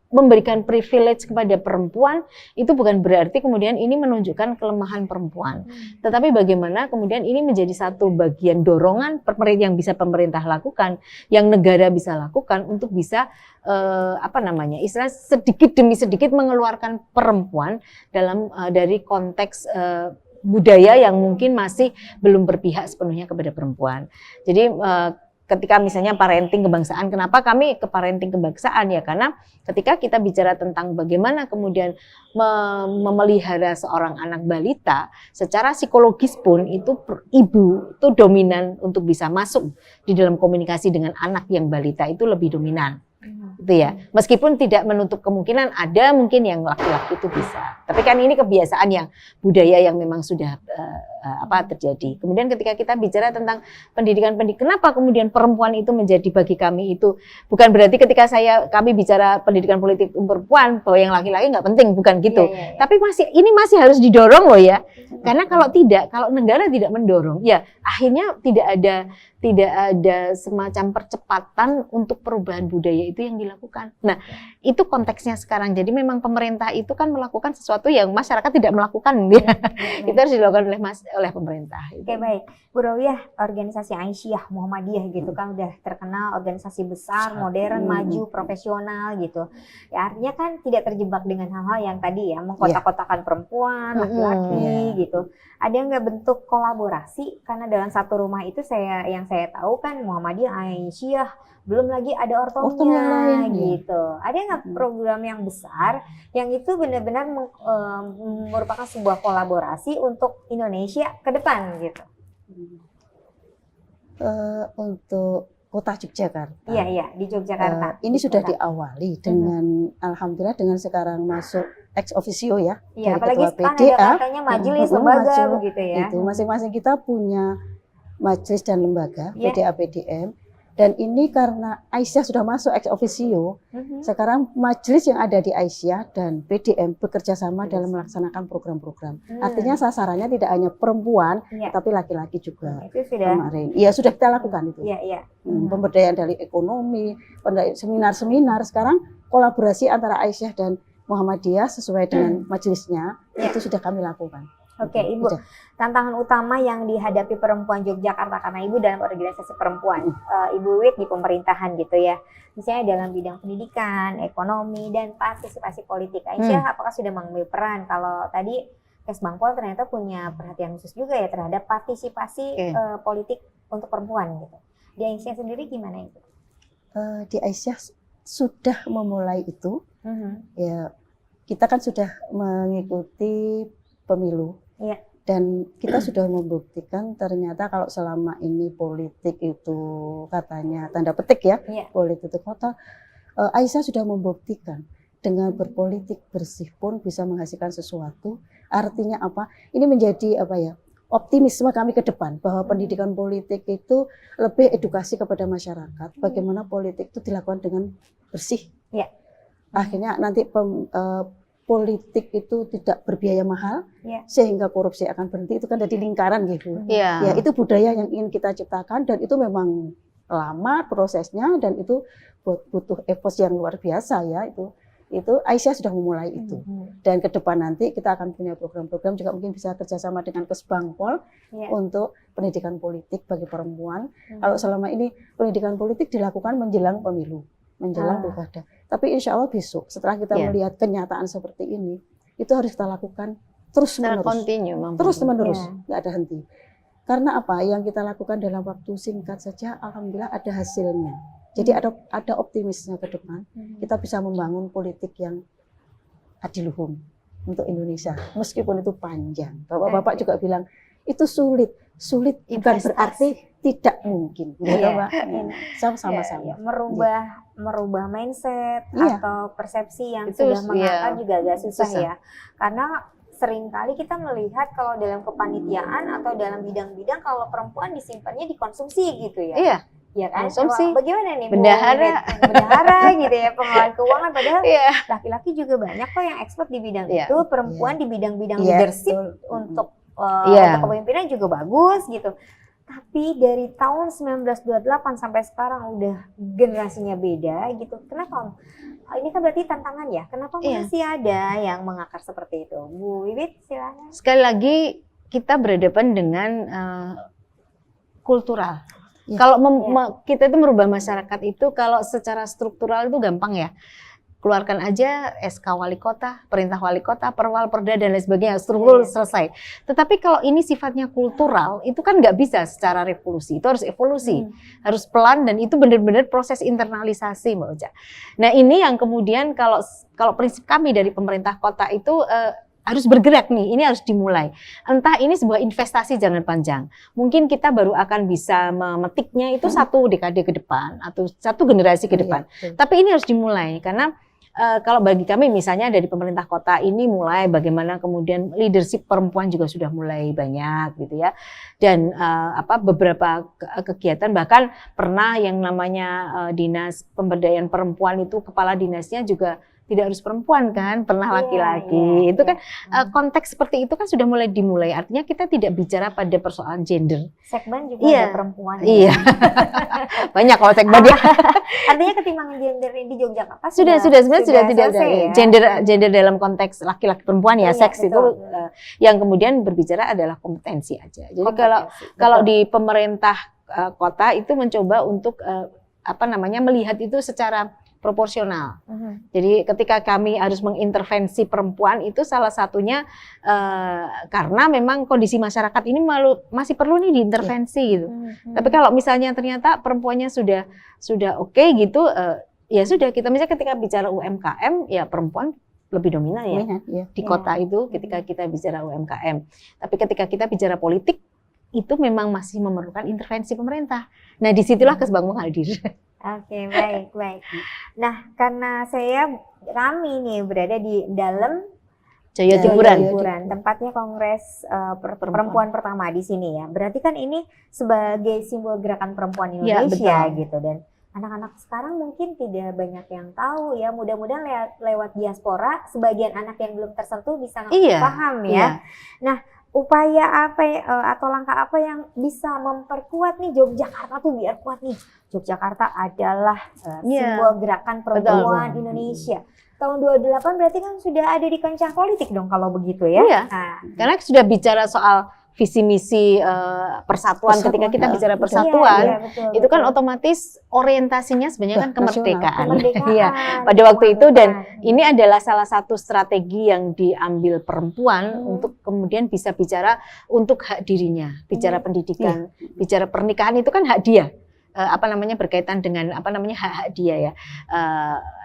memberikan privilege kepada perempuan itu bukan berarti kemudian ini menunjukkan kelemahan perempuan. Tetapi bagaimana kemudian ini menjadi satu bagian dorongan yang bisa pemerintah lakukan, yang negara bisa lakukan untuk bisa apa namanya? Istilah sedikit demi sedikit mengeluarkan perempuan dalam dari konteks budaya yang mungkin masih belum berpihak sepenuhnya kepada perempuan. Jadi ketika misalnya parenting kebangsaan, kenapa kami ke parenting kebangsaan ya? Karena ketika kita bicara tentang bagaimana kemudian memelihara seorang anak balita, secara psikologis pun itu ibu itu dominan untuk bisa masuk di dalam komunikasi dengan anak yang balita itu lebih dominan. Gitu ya. Meskipun tidak menutup kemungkinan ada mungkin yang laki-laki itu bisa. Tapi kan ini kebiasaan yang budaya yang memang sudah terjadi. Kemudian ketika kita bicara tentang pendidikan, kenapa kemudian perempuan itu menjadi bagi kami itu bukan berarti ketika kami bicara pendidikan politik perempuan bahwa yang laki-laki nggak penting, bukan gitu.
Iya.
Tapi ini masih harus didorong loh ya. Karena kalau negara tidak mendorong, ya akhirnya tidak ada semacam percepatan untuk perubahan budaya itu yang dilakukan. Nah, itu konteksnya sekarang. Jadi memang pemerintah itu kan melakukan sesuatu yang masyarakat tidak melakukan. Itu harus dilakukan oleh pemerintah.
Oke, baik. Bu Rowiah, organisasi Aisyah Muhammadiyah gitu kan udah terkenal organisasi besar, modern, maju, profesional gitu. Ya artinya kan tidak terjebak dengan hal-hal yang tadi ya mengkotak-kotakan perempuan, laki-laki gitu. Ada nggak bentuk kolaborasi? Karena dalam satu rumah itu yang saya tahu kan Muhammadiyah, Aisyah, belum lagi ada ortomnya gitu. Ada nggak program yang besar yang itu benar-benar merupakan sebuah kolaborasi untuk Indonesia ke depan gitu?
Untuk Kota Yogyakarta.
Iya, di Yogyakarta.
Ini sudah diawali dengan alhamdulillah dengan sekarang masuk ex officio ya.
Iya,
dari
apalagi
ketua
sekarang
PDA,
ada katanya majelis lembaga begitu ya.
Itu masing-masing kita punya majelis dan lembaga
Iya.
PDA PDM. Dan ini karena Aisyah sudah masuk ex officio, sekarang majelis yang ada di Aisyah dan PDM bekerja sama dalam melaksanakan program-program. Artinya sasarannya tidak hanya perempuan,
Iya.
tapi laki-laki juga.
Itu sudah.
Kemarin, iya sudah kita lakukan itu.
Iya.
Pemberdayaan dari ekonomi, seminar-seminar. Sekarang kolaborasi antara Aisyah dan Muhammadiyah sesuai dengan majelisnya itu sudah kami lakukan.
Oke, Ibu.
Udah.
Tantangan utama yang dihadapi perempuan Yogyakarta karena Ibu dalam organisasi perempuan, Ibu Wit di pemerintahan gitu ya. Misalnya dalam bidang pendidikan, ekonomi dan partisipasi politik. Aisyah apakah sudah mengambil peran? Kalau tadi Kesbangpol ternyata punya perhatian khusus juga ya terhadap partisipasi politik untuk perempuan gitu. Di Aisyah sendiri gimana itu?
Di Aisyah sudah memulai itu. Ya, kita kan sudah mengikuti pemilu.
Iya.
Dan kita sudah membuktikan ternyata kalau selama ini politik itu katanya tanda petik ya, politik itu kota, Aisyah sudah membuktikan dengan berpolitik bersih pun bisa menghasilkan sesuatu. Artinya apa? Ini menjadi optimisme kami ke depan bahwa pendidikan politik itu lebih edukasi kepada masyarakat. Bagaimana politik itu dilakukan dengan bersih
Iya.
Akhirnya nanti politik itu tidak berbiaya mahal,
Iya.
sehingga korupsi akan berhenti. Itu kan jadi lingkaran gitu.
Iya.
Ya, itu budaya yang ingin kita ciptakan, dan itu memang lama prosesnya, dan itu butuh effort yang luar biasa ya. Itu Aisyah sudah memulai itu. Dan ke depan nanti kita akan punya program-program, juga mungkin bisa kerjasama dengan Kesbangpol untuk pendidikan politik bagi perempuan. Kalau selama ini pendidikan politik dilakukan menjelang pemilu, menjelang pilkada. Tapi insya Allah besok setelah kita melihat kenyataan seperti ini, itu harus kita lakukan terus-menerus, nggak ada henti. Karena apa? Yang kita lakukan dalam waktu singkat saja, alhamdulillah ada hasilnya. Jadi ada optimisnya ke depan. Kita bisa membangun politik yang adiluhum untuk Indonesia, meskipun itu panjang. Bapak-bapak juga bilang itu sulit bukan berarti tidak mungkin, Mbak. Sama-sama.
Merubah mindset atau persepsi yang itu, sudah mengakar juga agak susah ya. Karena seringkali kita melihat kalau dalam kepanitiaan atau dalam bidang-bidang kalau perempuan disimpannya dikonsumsi gitu ya.
Iya.
Ya kan?
Konsumsi.
Bagaimana nih?
Bendahara
gitu ya, pengelolaan keuangan, padahal laki-laki juga banyak kok yang expert di bidang itu, perempuan di bidang-bidang leadership untuk kepemimpinan juga bagus gitu. Tapi dari tahun 1928 sampai sekarang udah generasinya beda gitu. Kenapa? Ini kan berarti tantangan ya. Kenapa masih ada yang mengakar seperti itu? Bu Wiwit, silakan.
Sekali lagi kita berhadapan dengan kultural. Kalau kita itu merubah masyarakat itu kalau secara struktural itu gampang ya. Keluarkan aja SK wali kota, perintah wali kota, perwal, perda dan lain sebagainya, struktur selesai. Tetapi kalau ini sifatnya kultural, itu kan nggak bisa secara revolusi, itu harus evolusi, harus pelan, dan itu benar-benar proses internalisasi, Mbak Ocha. Nah ini yang kemudian kalau prinsip kami dari pemerintah kota itu harus bergerak nih, ini harus dimulai. Entah ini sebuah investasi jangka panjang, mungkin kita baru akan bisa memetiknya itu 1 dekade ke depan atau 1 generasi ke depan. Tapi ini harus dimulai karena kalau bagi kami misalnya dari pemerintah kota ini mulai bagaimana kemudian leadership perempuan juga sudah mulai banyak gitu ya, dan beberapa kegiatan bahkan pernah yang namanya dinas pemberdayaan perempuan itu kepala dinasnya juga tidak harus perempuan kan, pernah laki-laki. Itu kan konteks seperti itu kan sudah mulai dimulai. Artinya kita tidak bicara pada persoalan gender.
Segmen juga ada perempuan.
Iya. Banyak kalau segmen dia.
Artinya ketimpangan gender di Yogyakarta
sudah tidak ada
ya?
gender dalam konteks laki-laki perempuan ya, seks itu yang kemudian berbicara adalah kompetensi aja. Jadi kalau di pemerintah kota itu mencoba untuk melihat itu secara proporsional. Jadi ketika kami harus mengintervensi perempuan itu salah satunya karena memang kondisi masyarakat ini masih perlu nih diintervensi gitu. Tapi kalau misalnya ternyata perempuannya sudah oke gitu, ya sudah kita misalnya ketika bicara UMKM ya perempuan lebih dominan ya di kota itu ketika kita bicara UMKM. Tapi ketika kita bicara politik itu memang masih memerlukan intervensi pemerintah. Nah disitulah Kesbangpol hadir.
Oke, baik. Nah, karena kami nih berada di dalam
Jaya Tiburan,
tempatnya Kongres Perempuan pertama di sini ya. Berarti kan ini sebagai simbol gerakan perempuan Indonesia gitu, dan anak-anak sekarang mungkin tidak banyak yang tahu ya. Mudah-mudahan lewat diaspora sebagian anak yang belum tersentuh bisa paham ya. Nah, upaya apa atau langkah apa yang bisa memperkuat nih Yogyakarta tuh biar kuat nih. Yogyakarta adalah simbol gerakan perempuan Indonesia. Tahun 28 berarti kan sudah ada di kancah politik dong kalau begitu ya. Iya.
Karena sudah bicara soal visi misi persatuan. Ketika kita bicara persatuan, itu kan otomatis orientasinya sebenarnya kan kemerdekaan. Iya, pada waktu itu, dan ini adalah salah satu strategi yang diambil perempuan untuk kemudian bisa bicara untuk hak dirinya, bicara pendidikan, bicara pernikahan itu kan hak dia. Berkaitan dengan hak-hak dia ya.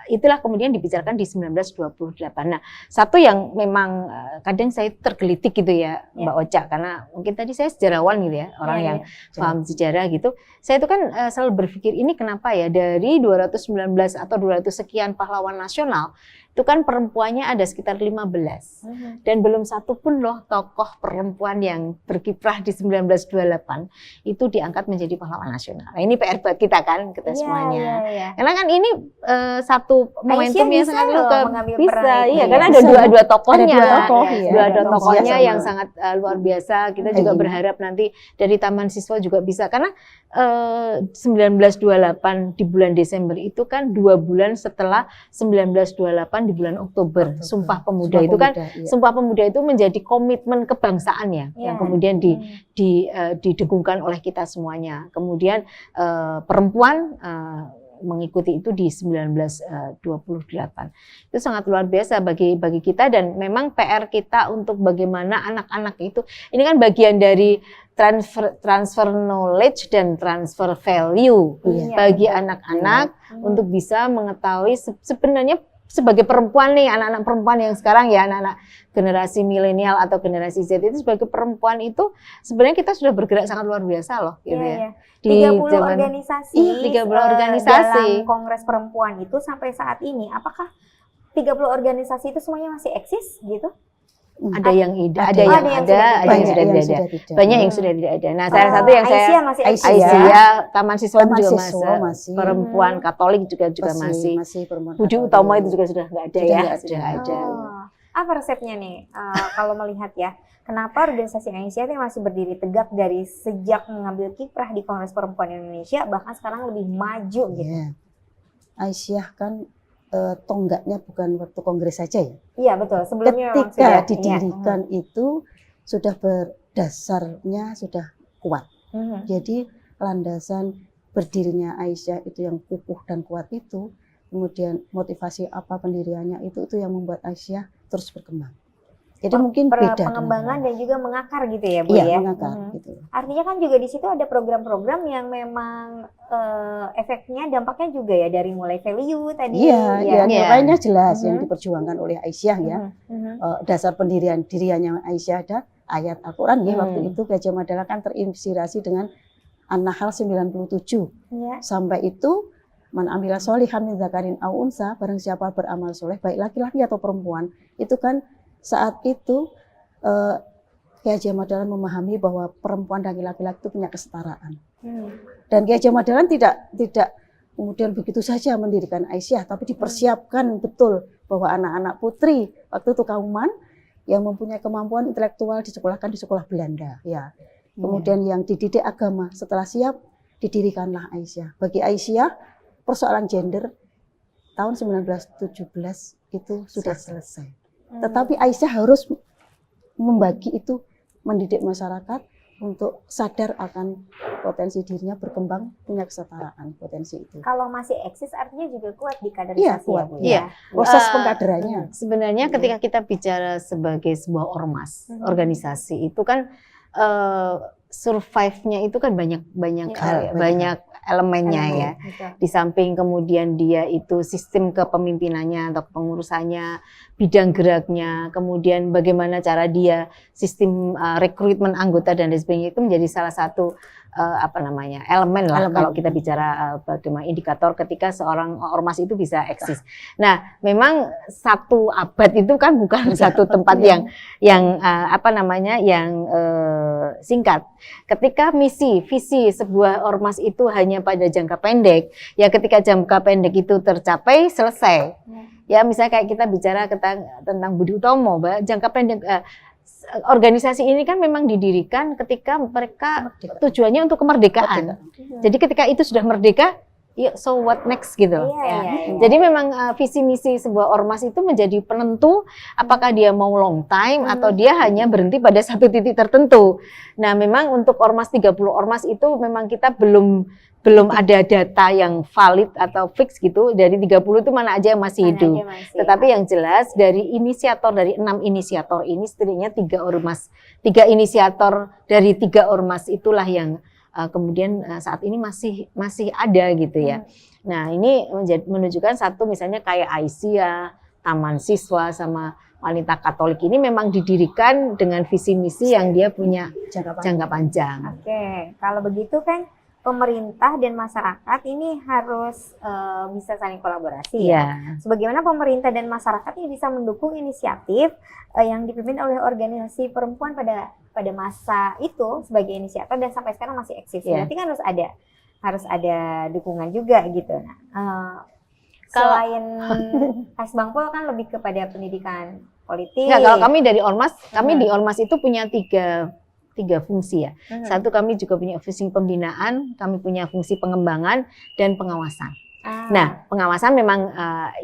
Itulah kemudian dibicarakan di 1928. Nah, satu yang memang kadang saya tergelitik gitu ya, Mbak Ocha, karena mungkin tadi saya sejarawan gitu ya, orang yang paham sejarah gitu. Saya itu kan selalu berpikir ini kenapa ya dari 219 atau 200 sekian pahlawan nasional itu kan perempuannya ada sekitar 15 dan belum satu pun loh tokoh perempuan yang berkiprah di 1928 itu diangkat menjadi pahlawan nasional. Nah ini PR buat kita kan, kita semuanya. Karena kan ini satu satu momentum yang
bisa
sangat
loh
luar
mengambil
bisa,
peran itu
iya,
ya.
karena ada
Bisa.
dua tokohnya,
Ada dua tokoh,
Iya,
ya.
dua
ada
tokohnya
Aisyah
yang
sama-
sangat luar biasa. Kita juga
Iya.
berharap nanti dari Taman Siswa juga bisa, karena 1928 di bulan Desember itu kan 2 bulan setelah 1928 di bulan Oktober, Sumpah Pemuda itu kan.
iya.
Sumpah Pemuda itu menjadi komitmen kebangsaan ya, yang
Iya.
kemudian didengungkan oleh kita semuanya. Kemudian perempuan mengikuti itu di 1928. Itu sangat luar biasa bagi kita, dan memang PR kita untuk bagaimana anak-anak itu, ini kan bagian dari transfer knowledge dan transfer value
Iya,
bagi
betul.
anak-anak untuk bisa mengetahui sebenarnya sebagai perempuan nih, anak-anak perempuan yang sekarang ya, anak-anak generasi milenial atau generasi Z itu, sebagai perempuan itu sebenarnya kita sudah bergerak sangat luar biasa loh gitu
Iya,
ya.
iya.
Di
30
zaman-
organisasi,
Iya, 30 organisasi.
dalam Kongres Perempuan itu sampai saat ini, apakah 30 organisasi itu semuanya masih eksis gitu?
ada yang
Ada
ada, ada yang
yang
ada,
sudah
ada yang
Banyak
sudah
yang
tidak ada.
sudah tidak.
Banyak yang sudah tidak ada. Nah, salah satu yang saya
Aisyah masih eksis
Aisyah.
ya?
Aisyah, Taman Siswa
Taman
juga
Siswa masih.
perempuan Katolik juga masih.
perempuan
Budi
Katolik.
Utomo itu juga sudah nggak ada
Sudah
ya,
nggak ada.
sudah ada.
Oh, apa resepnya nih kalau melihat ya, kenapa organisasi Aisyah itu masih berdiri tegak dari sejak mengambil kiprah di Kongres Perempuan Indonesia, bahkan sekarang lebih maju gitu?
Iya. Aisyah kan tonggaknya bukan waktu kongres saja ya.
Iya betul, sebelumnya memang
Ketika
sudah.
didirikan itu sudah berdasarnya sudah kuat.
Mhm.
Jadi landasan berdirinya Aisyah itu yang kukuh dan kuat itu, kemudian motivasi apa pendiriannya itu yang membuat Aisyah terus berkembang. Jadi mungkin beda dengan
pengembangan
yang
dan juga mengakar gitu ya Bu
iya,
ya.
mengakar
Mhm.
gitu.
Artinya kan juga di situ ada program-program yang memang efeknya, dampaknya juga ya, dari mulai value tadi.
Iya,
ya.
ya,
Iya.
nilainya jelas yang
Mhm.
diperjuangkan oleh Aisyah ya.
Mhm. Mhm.
Dasar diriannya Aisyah ada ayat Al-Qur'an ya. Waktu
Hmm.
itu Gajah Mada kan terinspirasi dengan An-Nahl 97.
Iya.
Sampai itu man amila sholihan min dzakarin aw unsa, barang siapa beramal soleh baik laki-laki atau perempuan, itu kan saat itu Kiai Haji Ahmad Dahlan memahami bahwa perempuan dan laki-laki itu punya kesetaraan. Dan Kiai Haji Ahmad Dahlan tidak kemudian begitu saja mendirikan Aisyah, tapi dipersiapkan betul bahwa anak-anak putri waktu itu kauman yang mempunyai kemampuan intelektual disekolahkan di sekolah Belanda ya. Kemudian yang dididik agama, setelah siap didirikanlah Aisyah. Bagi Aisyah persoalan gender tahun 1917 itu sudah selesai. Tetapi Aisyah harus membagi itu, mendidik masyarakat untuk sadar akan potensi dirinya berkembang, punya kesetaraan potensi itu.
Kalau masih eksis artinya juga kuat di kaderisasi
Iya, kuat.
ya Bu
Iya.
ya.
Proses
Eh,
pengkaderannya.
Sebenarnya ketika kita bicara sebagai sebuah ormas,
Mhm.
organisasi itu kan survive-nya itu kan banyak
Iya,
banyak elemennya
Elemen,
ya.
betul.
Di samping kemudian dia itu sistem kepemimpinannya atau pengurusannya, bidang geraknya, kemudian bagaimana cara dia sistem rekrutmen anggota dan lain sebagainya, itu menjadi salah satu elemen lah
Elemen.
kalau kita bicara bagaimana indikator ketika seorang ormas itu bisa eksis. Nah, memang satu abad itu kan bukan satu tempat yang singkat. Ketika visi sebuah ormas itu hanya pada jangka pendek, ya ketika jangka pendek itu tercapai selesai. Ya misalnya kayak kita bicara tentang Budi Utomo, jangka pendek organisasi ini kan memang didirikan ketika mereka tujuannya untuk kemerdekaan. Jadi ketika itu sudah merdeka, ya so what next gitu loh.
Iya,
Ya.
iya.
Jadi memang visi misi sebuah ormas itu menjadi penentu apakah dia mau long time atau dia hanya berhenti pada satu titik tertentu. Nah, memang untuk ormas 30 ormas itu memang kita belum ada data yang valid atau fix gitu. Dari 30 itu mana aja yang masih hidup. Tetapi yang jelas dari 6 inisiator ini setidaknya 3 inisiator dari 3 ormas itulah yang kemudian saat ini masih ada gitu ya. Nah, ini menunjukkan satu misalnya kayak Aisyah, Taman Siswa sama Wanita Katolik ini memang didirikan dengan visi misi yang dia punya jangka panjang.
Oke, kalau begitu kan pemerintah dan masyarakat ini harus bisa saling kolaborasi ya. Sebagaimana pemerintah dan masyarakat ini bisa mendukung inisiatif yang dipimpin oleh organisasi perempuan pada masa itu sebagai inisiator dan sampai sekarang masih eksis. Berarti kan harus ada dukungan juga gitu. Nah, Selain Kasbangpol kan lebih kepada pendidikan politik.
Enggak, kalau kami dari Ormas, kami di Ormas itu punya tiga fungsi ya. Satu, kami juga punya fungsi pembinaan, kami punya fungsi pengembangan dan pengawasan. Nah, pengawasan memang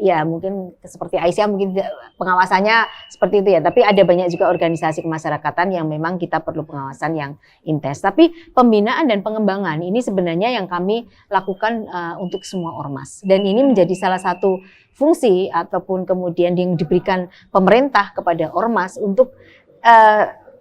ya mungkin seperti Aisyah mungkin pengawasannya seperti itu ya, tapi ada banyak juga organisasi kemasyarakatan yang memang kita perlu pengawasan yang intens. Tapi pembinaan dan pengembangan ini sebenarnya yang kami lakukan untuk semua ormas. Dan ini menjadi salah satu fungsi ataupun kemudian yang diberikan pemerintah kepada ormas untuk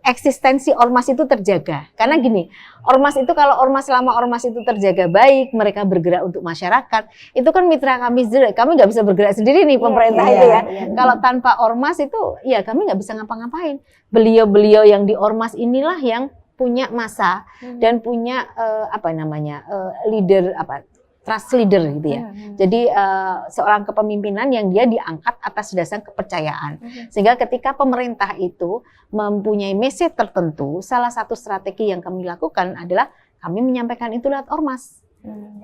eksistensi ormas itu terjaga. Karena gini, ormas itu kalau selama ormas itu terjaga baik, mereka bergerak untuk masyarakat, itu kan mitra kami sendiri. Kami nggak bisa bergerak sendiri nih pemerintah itu ya. Kalau tanpa ormas itu ya kami nggak bisa ngapa-ngapain. Beliau-beliau yang di ormas inilah yang punya massa dan punya leader trust leader gitu ya. Jadi seorang kepemimpinan yang dia diangkat atas dasar kepercayaan. Sehingga ketika pemerintah itu mempunyai message tertentu, salah satu strategi yang kami lakukan adalah kami menyampaikan itu lewat ormas.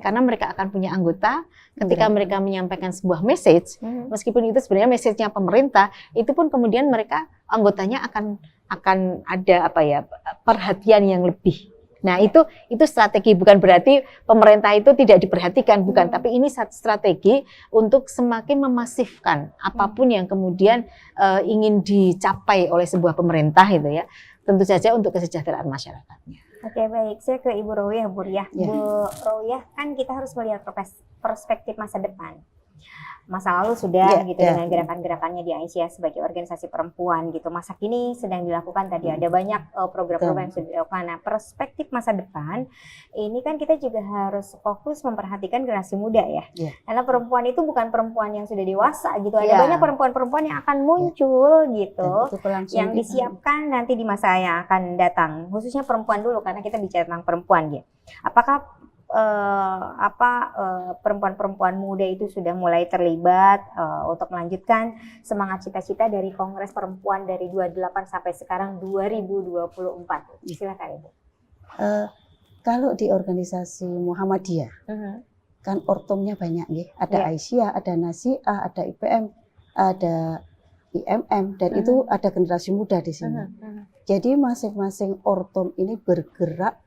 Karena mereka akan punya anggota, ketika mereka menyampaikan sebuah message, meskipun itu sebenarnya message-nya pemerintah, itu pun kemudian mereka anggotanya akan ada perhatian yang lebih. Nah, itu strategi, bukan berarti pemerintah itu tidak diperhatikan, bukan, tapi ini strategi untuk semakin memasifkan apapun yang kemudian ingin dicapai oleh sebuah pemerintah itu ya. Tentu saja untuk kesejahteraan masyarakatnya.
Oke, baik. Saya ke Ibu Rowiah, Bu Riah. Bu Rowiah, kan kita harus melihat perspektif masa depan. Masa lalu sudah dengan gerakan-gerakannya di Aisyah sebagai organisasi perempuan gitu. Masa kini sedang dilakukan tadi ada banyak program-program yang sudah dilakukan. Nah, perspektif masa depan ini kan kita juga harus fokus memperhatikan generasi muda ya. Karena perempuan itu bukan perempuan yang sudah dewasa gitu. Ada banyak perempuan-perempuan yang akan muncul gitu. Yang disiapkan nanti di masa yang akan datang. Khususnya perempuan dulu karena kita bicara tentang perempuan gitu. Apakah perempuan-perempuan muda itu sudah mulai terlibat untuk melanjutkan semangat cita-cita dari Kongres Perempuan dari 28 sampai sekarang 2024. Silakan Ibu.
Kalau di organisasi Muhammadiyah kan ortomnya banyak ya. Ada Aisyah, ada Nasiah, ada IPM, ada IMM, dan itu ada generasi muda di sini. Jadi masing-masing ortom ini bergerak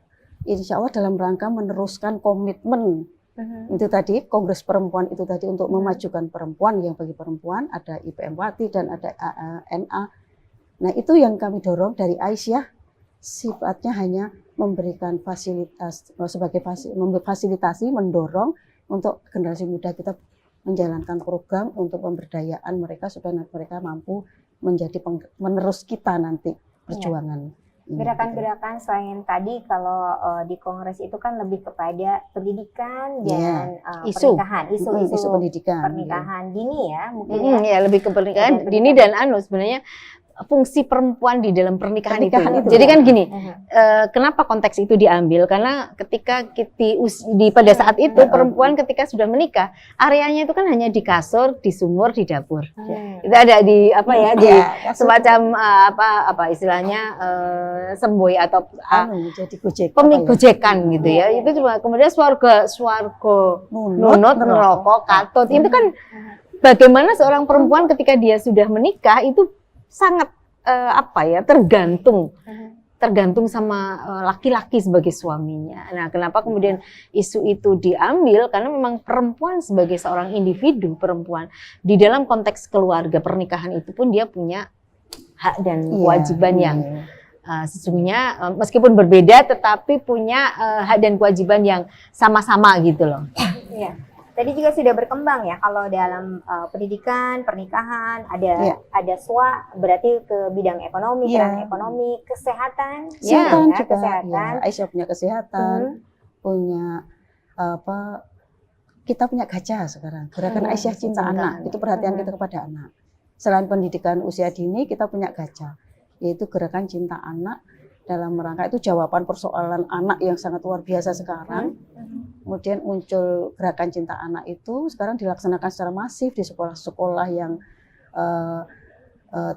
insya Allah dalam rangka meneruskan komitmen itu tadi, Kongres Perempuan itu tadi untuk memajukan perempuan, yang bagi perempuan ada IPM Wati dan ada NA. Nah, itu yang kami dorong dari Aisyah, sifatnya hanya memberikan fasilitas, sebagai memfasilitasi, mendorong untuk generasi muda kita menjalankan program untuk pemberdayaan mereka supaya mereka mampu menjadi penerus kita nanti perjuangan.
Gerakan-gerakan selain tadi kalau di Kongres itu kan lebih kepada pendidikan dan pernikahan, isu pendidikan, pernikahan dini ya mungkin ya
lebih ke pernikahan dini dan sebenarnya fungsi perempuan di dalam pernikahan itu. Jadi kan gini, kenapa konteks itu diambil? Karena ketika pada saat itu perempuan ketika sudah menikah, areanya itu kan hanya di kasur, di sumur, di dapur. Itu ada di semacam istilahnya semboy atau gojekan gitu ya. Itu cuma kemudian swarga nunut, neraka, katut. Itu kan bagaimana seorang perempuan ketika dia sudah menikah itu sangat tergantung sama laki-laki sebagai suaminya. Nah, kenapa kemudian isu itu diambil? Karena memang perempuan sebagai seorang individu perempuan di dalam konteks keluarga pernikahan itu pun dia punya hak dan kewajiban yang sesungguhnya meskipun berbeda tetapi punya hak dan kewajiban yang sama-sama gitu loh.
Iya. Tadi juga sudah berkembang ya kalau dalam pendidikan, pernikahan, ada SWA berarti ke bidang ekonomi, peran ekonomi, kesehatan, kesehatan.
Aisyah punya kesehatan, punya kita punya gacha sekarang. Gerakan Aisyah Cinta Anak, itu perhatian kita kepada anak. Selain pendidikan usia dini, kita punya gacha, yaitu gerakan Cinta Anak. Dalam rangka itu jawaban persoalan anak yang sangat luar biasa sekarang. Kemudian muncul gerakan Cinta Anak itu sekarang dilaksanakan secara masif di sekolah-sekolah yang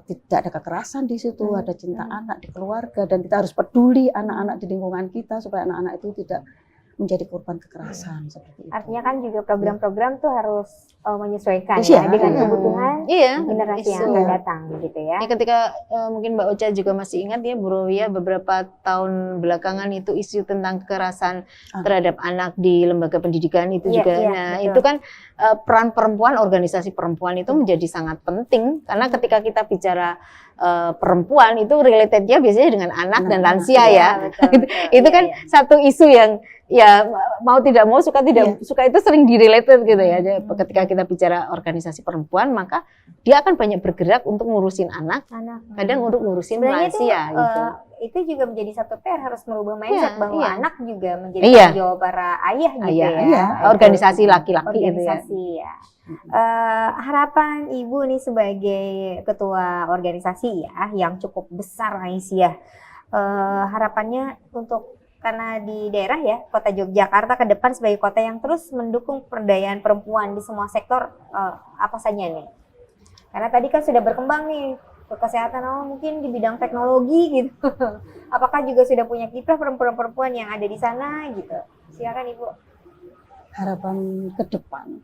tidak ada kekerasan di situ, ada cinta anak di keluarga, dan kita harus peduli anak-anak di lingkungan kita supaya anak-anak itu tidak menjadi korban kekerasan seperti itu.
Artinya kan juga program-program tuh harus menyesuaikan
Iya,
ya dengan
iya.
kebutuhan
Iya,
generasi yang
isu.
akan datang gitu ya.
Ya, ketika mungkin Mbak Ocha juga masih ingat ya, Bu Rovia, beberapa tahun belakangan itu isu tentang kekerasan terhadap anak di lembaga pendidikan itu
Iya,
juga.
iya,
Nah,
betul.
itu kan peran perempuan, organisasi perempuan itu menjadi sangat penting karena ketika kita bicara perempuan itu relatednya biasanya dengan anak dan lansia
Iya,
ya.
betul, betul.
Itu
Iya,
kan
iya.
satu isu yang ya mau tidak mau suka tidak suka itu sering direlated gitu ya. Jadi, ketika kita bicara organisasi perempuan maka dia akan banyak bergerak untuk ngurusin anak,
Anak.
kadang untuk ngurusin
Sebenarnya itu
lansia gitu.
itu juga menjadi satu PR harus merubah mindset
Iya,
bahwa
iya.
anak juga menjadi
Iya.
tanggung jawab para ayah gitu
Iya,
ya.
iya.
Organisasi laki-laki gitu ya.
Organisasi ya. Harapan Ibu nih sebagai ketua organisasi ya yang cukup besar Aisyah. Harapannya untuk karena di daerah ya Kota Yogyakarta ke depan sebagai kota yang terus mendukung pemberdayaan perempuan di semua sektor apa saja nih? Karena tadi kan sudah berkembang nih ke kesehatan, mungkin di bidang teknologi gitu. Apakah juga sudah punya kiprah perempuan-perempuan yang ada di sana gitu? Silakan Ibu.
Harapan ke depan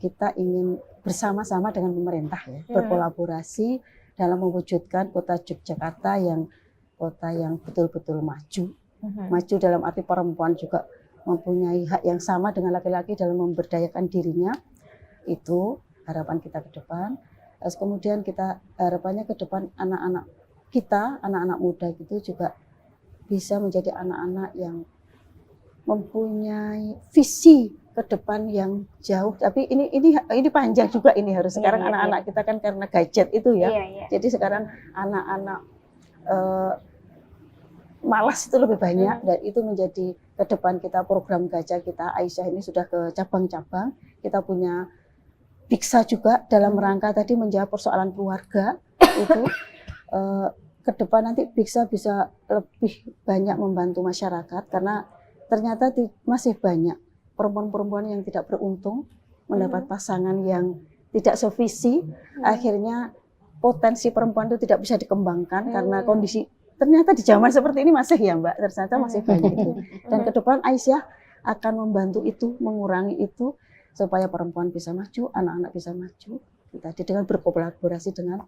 kita ingin bersama-sama dengan pemerintah ya, berkolaborasi dalam mewujudkan kota Yogyakarta yang kota yang betul-betul maju. Maju dalam arti perempuan juga mempunyai hak yang sama dengan laki-laki dalam memberdayakan dirinya. Itu harapan kita ke depan. Terus kemudian kita harapannya ke depan anak-anak kita, anak-anak muda gitu juga bisa menjadi anak-anak yang mempunyai visi ke depan yang jauh. Tapi ini panjang juga ini harus sekarang anak-anak kita kan karena gadget itu ya. Jadi sekarang anak-anak malas itu lebih banyak dan itu menjadi ke depan kita program gajah kita. Aisyah ini sudah ke cabang-cabang. Kita punya Biksa juga dalam rangka tadi menjawab persoalan keluarga itu ke depan nanti Biksa bisa lebih banyak membantu masyarakat karena ternyata masih banyak perempuan-perempuan yang tidak beruntung mendapat pasangan yang tidak sevisi, akhirnya potensi perempuan itu tidak bisa dikembangkan karena kondisi ternyata di zaman seperti ini masih ya Mbak, ternyata masih banyak itu. Dan ke depan Aisyah akan membantu itu, mengurangi itu supaya perempuan bisa maju, anak-anak bisa maju. Tadi dengan berkolaborasi dengan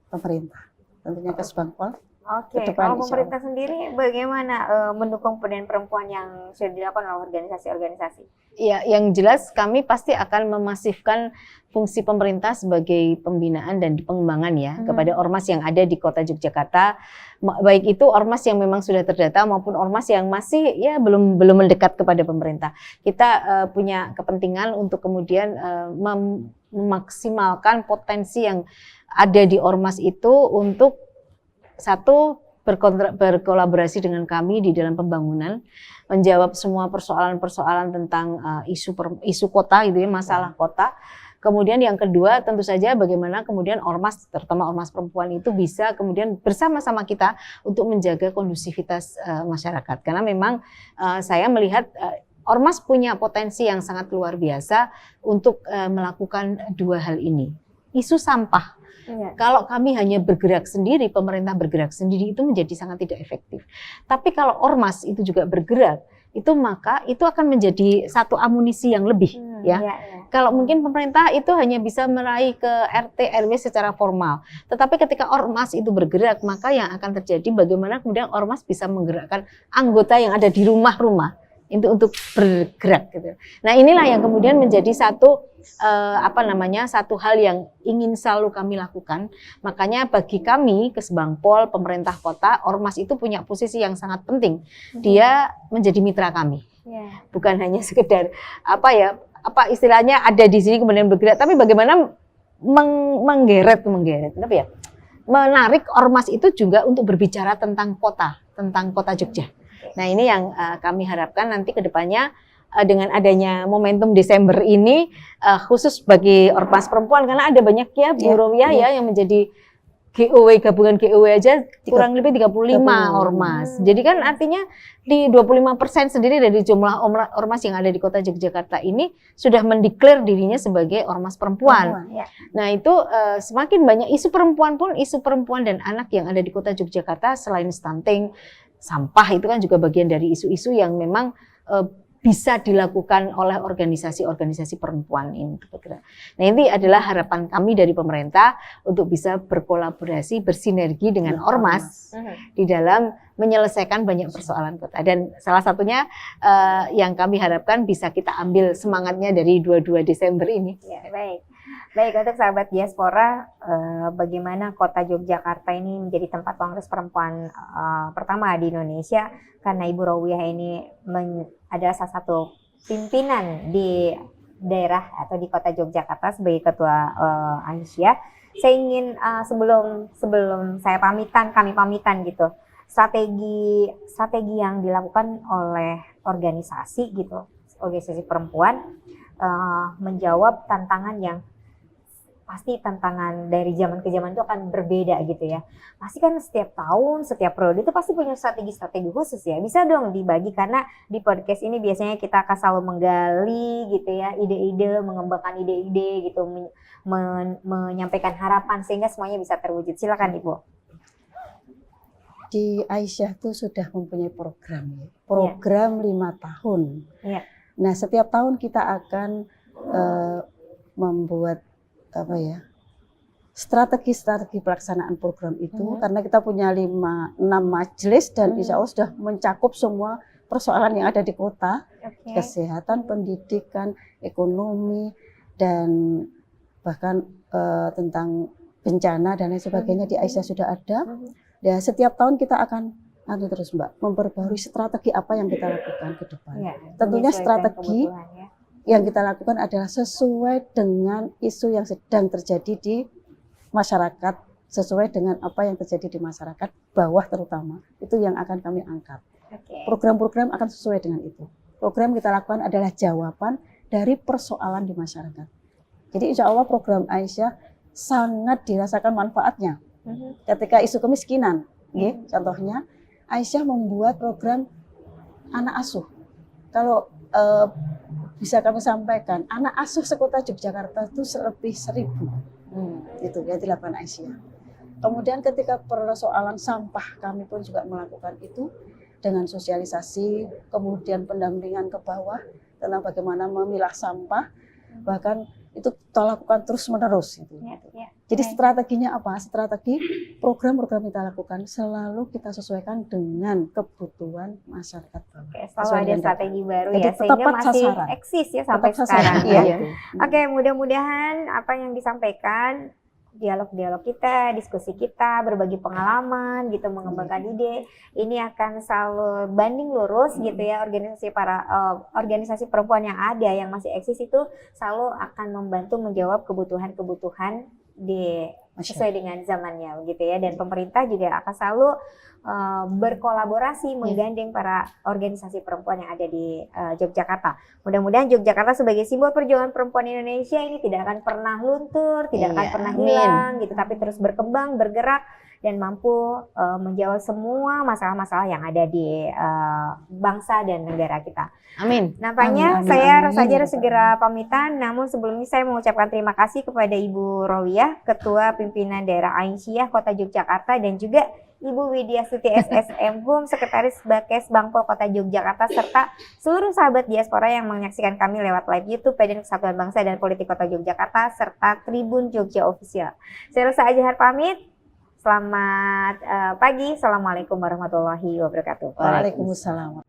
pemerintah, tentunya Kesbangpol.
Oke, kalau pemerintah sendiri bagaimana mendukung pemberdayaan perempuan yang sudah dilakukan oleh organisasi-organisasi?
Ya, yang jelas kami pasti akan memasifkan fungsi pemerintah sebagai pembinaan dan pengembangan ya kepada ormas yang ada di Kota Yogyakarta, baik itu ormas yang memang sudah terdata maupun ormas yang masih ya belum mendekat kepada pemerintah. Kita punya kepentingan untuk kemudian memaksimalkan potensi yang ada di ormas itu untuk satu berkolaborasi dengan kami di dalam pembangunan, menjawab semua persoalan-persoalan tentang isu kota itu ya, masalah kota. Kemudian yang kedua tentu saja bagaimana kemudian ormas, terutama ormas perempuan itu bisa kemudian bersama-sama kita untuk menjaga kondusivitas masyarakat. Karena memang saya melihat ormas punya potensi yang sangat luar biasa untuk melakukan dua hal ini. Isu sampah. Kalau kami hanya bergerak sendiri, pemerintah bergerak sendiri itu menjadi sangat tidak efektif. Tapi kalau ormas itu juga bergerak, maka itu akan menjadi satu amunisi yang lebih ya. Kalau mungkin pemerintah itu hanya bisa meraih ke RT RW secara formal. Tetapi ketika ormas itu bergerak, maka yang akan terjadi bagaimana kemudian ormas bisa menggerakkan anggota yang ada di rumah-rumah itu untuk bergerak gitu. Nah, inilah yang kemudian menjadi satu satu hal yang ingin selalu kami lakukan. Makanya bagi kami Kesbangpol, pemerintah kota, ormas itu punya posisi yang sangat penting. Dia menjadi mitra kami. Bukan hanya sekedar istilahnya ada di sini kemudian bergerak, tapi bagaimana menggeret menarik ormas itu juga untuk berbicara tentang kota Jogja. Nah, ini yang kami harapkan nanti ke depannya dengan adanya momentum Desember ini khusus bagi ormas perempuan karena ada banyak ya Bu Rovia ya yang menjadi GOW, gabungan GOW aja kurang lebih 35 ormas. Jadi kan artinya di 25% sendiri dari jumlah ormas yang ada di Kota Yogyakarta ini sudah mendeklar dirinya sebagai ormas perempuan. Nah, itu semakin banyak isu perempuan dan anak yang ada di Kota Yogyakarta selain stunting, sampah itu kan juga bagian dari isu-isu yang memang bisa dilakukan oleh organisasi-organisasi perempuan ini. Nah, ini adalah harapan kami dari pemerintah untuk bisa berkolaborasi, bersinergi dengan ormas di dalam menyelesaikan banyak persoalan kota. Dan salah satunya yang kami harapkan bisa kita ambil semangatnya dari 22 Desember ini.
Ya, baik. Baik, untuk sahabat diaspora, bagaimana kota Yogyakarta ini menjadi tempat kongres perempuan pertama di Indonesia, karena Ibu Rowiah ini adalah salah satu pimpinan di daerah atau di kota Yogyakarta sebagai ketua Aisyah. Saya ingin sebelum kami pamitan gitu, strategi yang dilakukan oleh organisasi gitu, organisasi perempuan menjawab tantangan yang pasti tantangan dari zaman ke zaman itu akan berbeda gitu ya. Pasti kan setiap tahun, setiap periode itu pasti punya strategi-strategi khusus ya. Bisa dong dibagi, karena di podcast ini biasanya kita akan selalu menggali gitu ya, ide-ide, mengembangkan ide-ide gitu, menyampaikan harapan sehingga semuanya bisa terwujud. Silakan Ibu.
Di Aisyah itu sudah mempunyai program 5 tahun.
Ya.
Nah, setiap tahun kita akan membuat strategi pelaksanaan program itu, karena kita punya 6 majelis dan insya Allah sudah mencakup semua persoalan yang ada di kota, kesehatan, pendidikan, ekonomi, dan bahkan tentang bencana dan lain sebagainya di Aisyah sudah ada. Ya, setiap tahun kita akan terus Mbak, memperbarui strategi apa yang kita lakukan ke depan. Ya, tentunya strategi yang kita lakukan adalah sesuai dengan isu yang sedang terjadi di masyarakat, sesuai dengan apa yang terjadi di masyarakat bawah terutama. Itu yang akan kami angkat. Program-program akan sesuai dengan itu. Program kita lakukan adalah jawaban dari persoalan di masyarakat. Jadi insya Allah program Aisyah sangat dirasakan manfaatnya. Ketika isu kemiskinan, contohnya Aisyah membuat program anak asuh. Kalau bisa kami sampaikan, anak asuh sekota Yogyakarta itu lebih 1.000. Itu yang dilakukan Aisyah. Kemudian ketika persoalan sampah, kami pun juga melakukan itu dengan sosialisasi, kemudian pendampingan ke bawah tentang bagaimana memilah sampah, bahkan itu kita lakukan terus-menerus. Jadi strateginya apa? Strategi program-program kita lakukan selalu kita sesuaikan dengan kebutuhan masyarakat.
Selalu ada strategi baru ya, sehingga masih eksis ya sampai sekarang ya. Oke, mudah-mudahan apa yang disampaikan, dialog-dialog kita, diskusi kita, berbagi pengalaman gitu, mengembangkan ide, ini akan selalu banding lurus gitu ya. Organisasi perempuan yang ada, yang masih eksis itu selalu akan membantu menjawab kebutuhan-kebutuhan sesuai dengan zamannya gitu ya. Dan pemerintah juga akan selalu berkolaborasi menggandeng para organisasi perempuan yang ada di Yogyakarta. Mudah-mudahan Yogyakarta sebagai simbol perjuangan perempuan Indonesia ini tidak akan pernah luntur, tidak akan pernah hilang gitu, tapi terus berkembang, bergerak, dan mampu menjawab semua masalah-masalah yang ada di bangsa dan negara kita.
Amin.
Nampaknya saya harus segera pamitan, namun sebelumnya saya mengucapkan terima kasih kepada Ibu Rowiah, Ketua Pimpinan Daerah Aisyah Kota Yogyakarta, dan juga Ibu Widya Stuti SSM Hum, Sekretaris Bakes Bangpol Kota Yogyakarta, serta seluruh sahabat diaspora yang menyaksikan kami lewat live YouTube Badan Kesatuan Bangsa dan Politik Kota Yogyakarta, serta Tribun Jogja Official. Saya Rosa Ajahar pamit. Selamat pagi. Assalamualaikum warahmatullahi wabarakatuh.
Waalaikumsalam.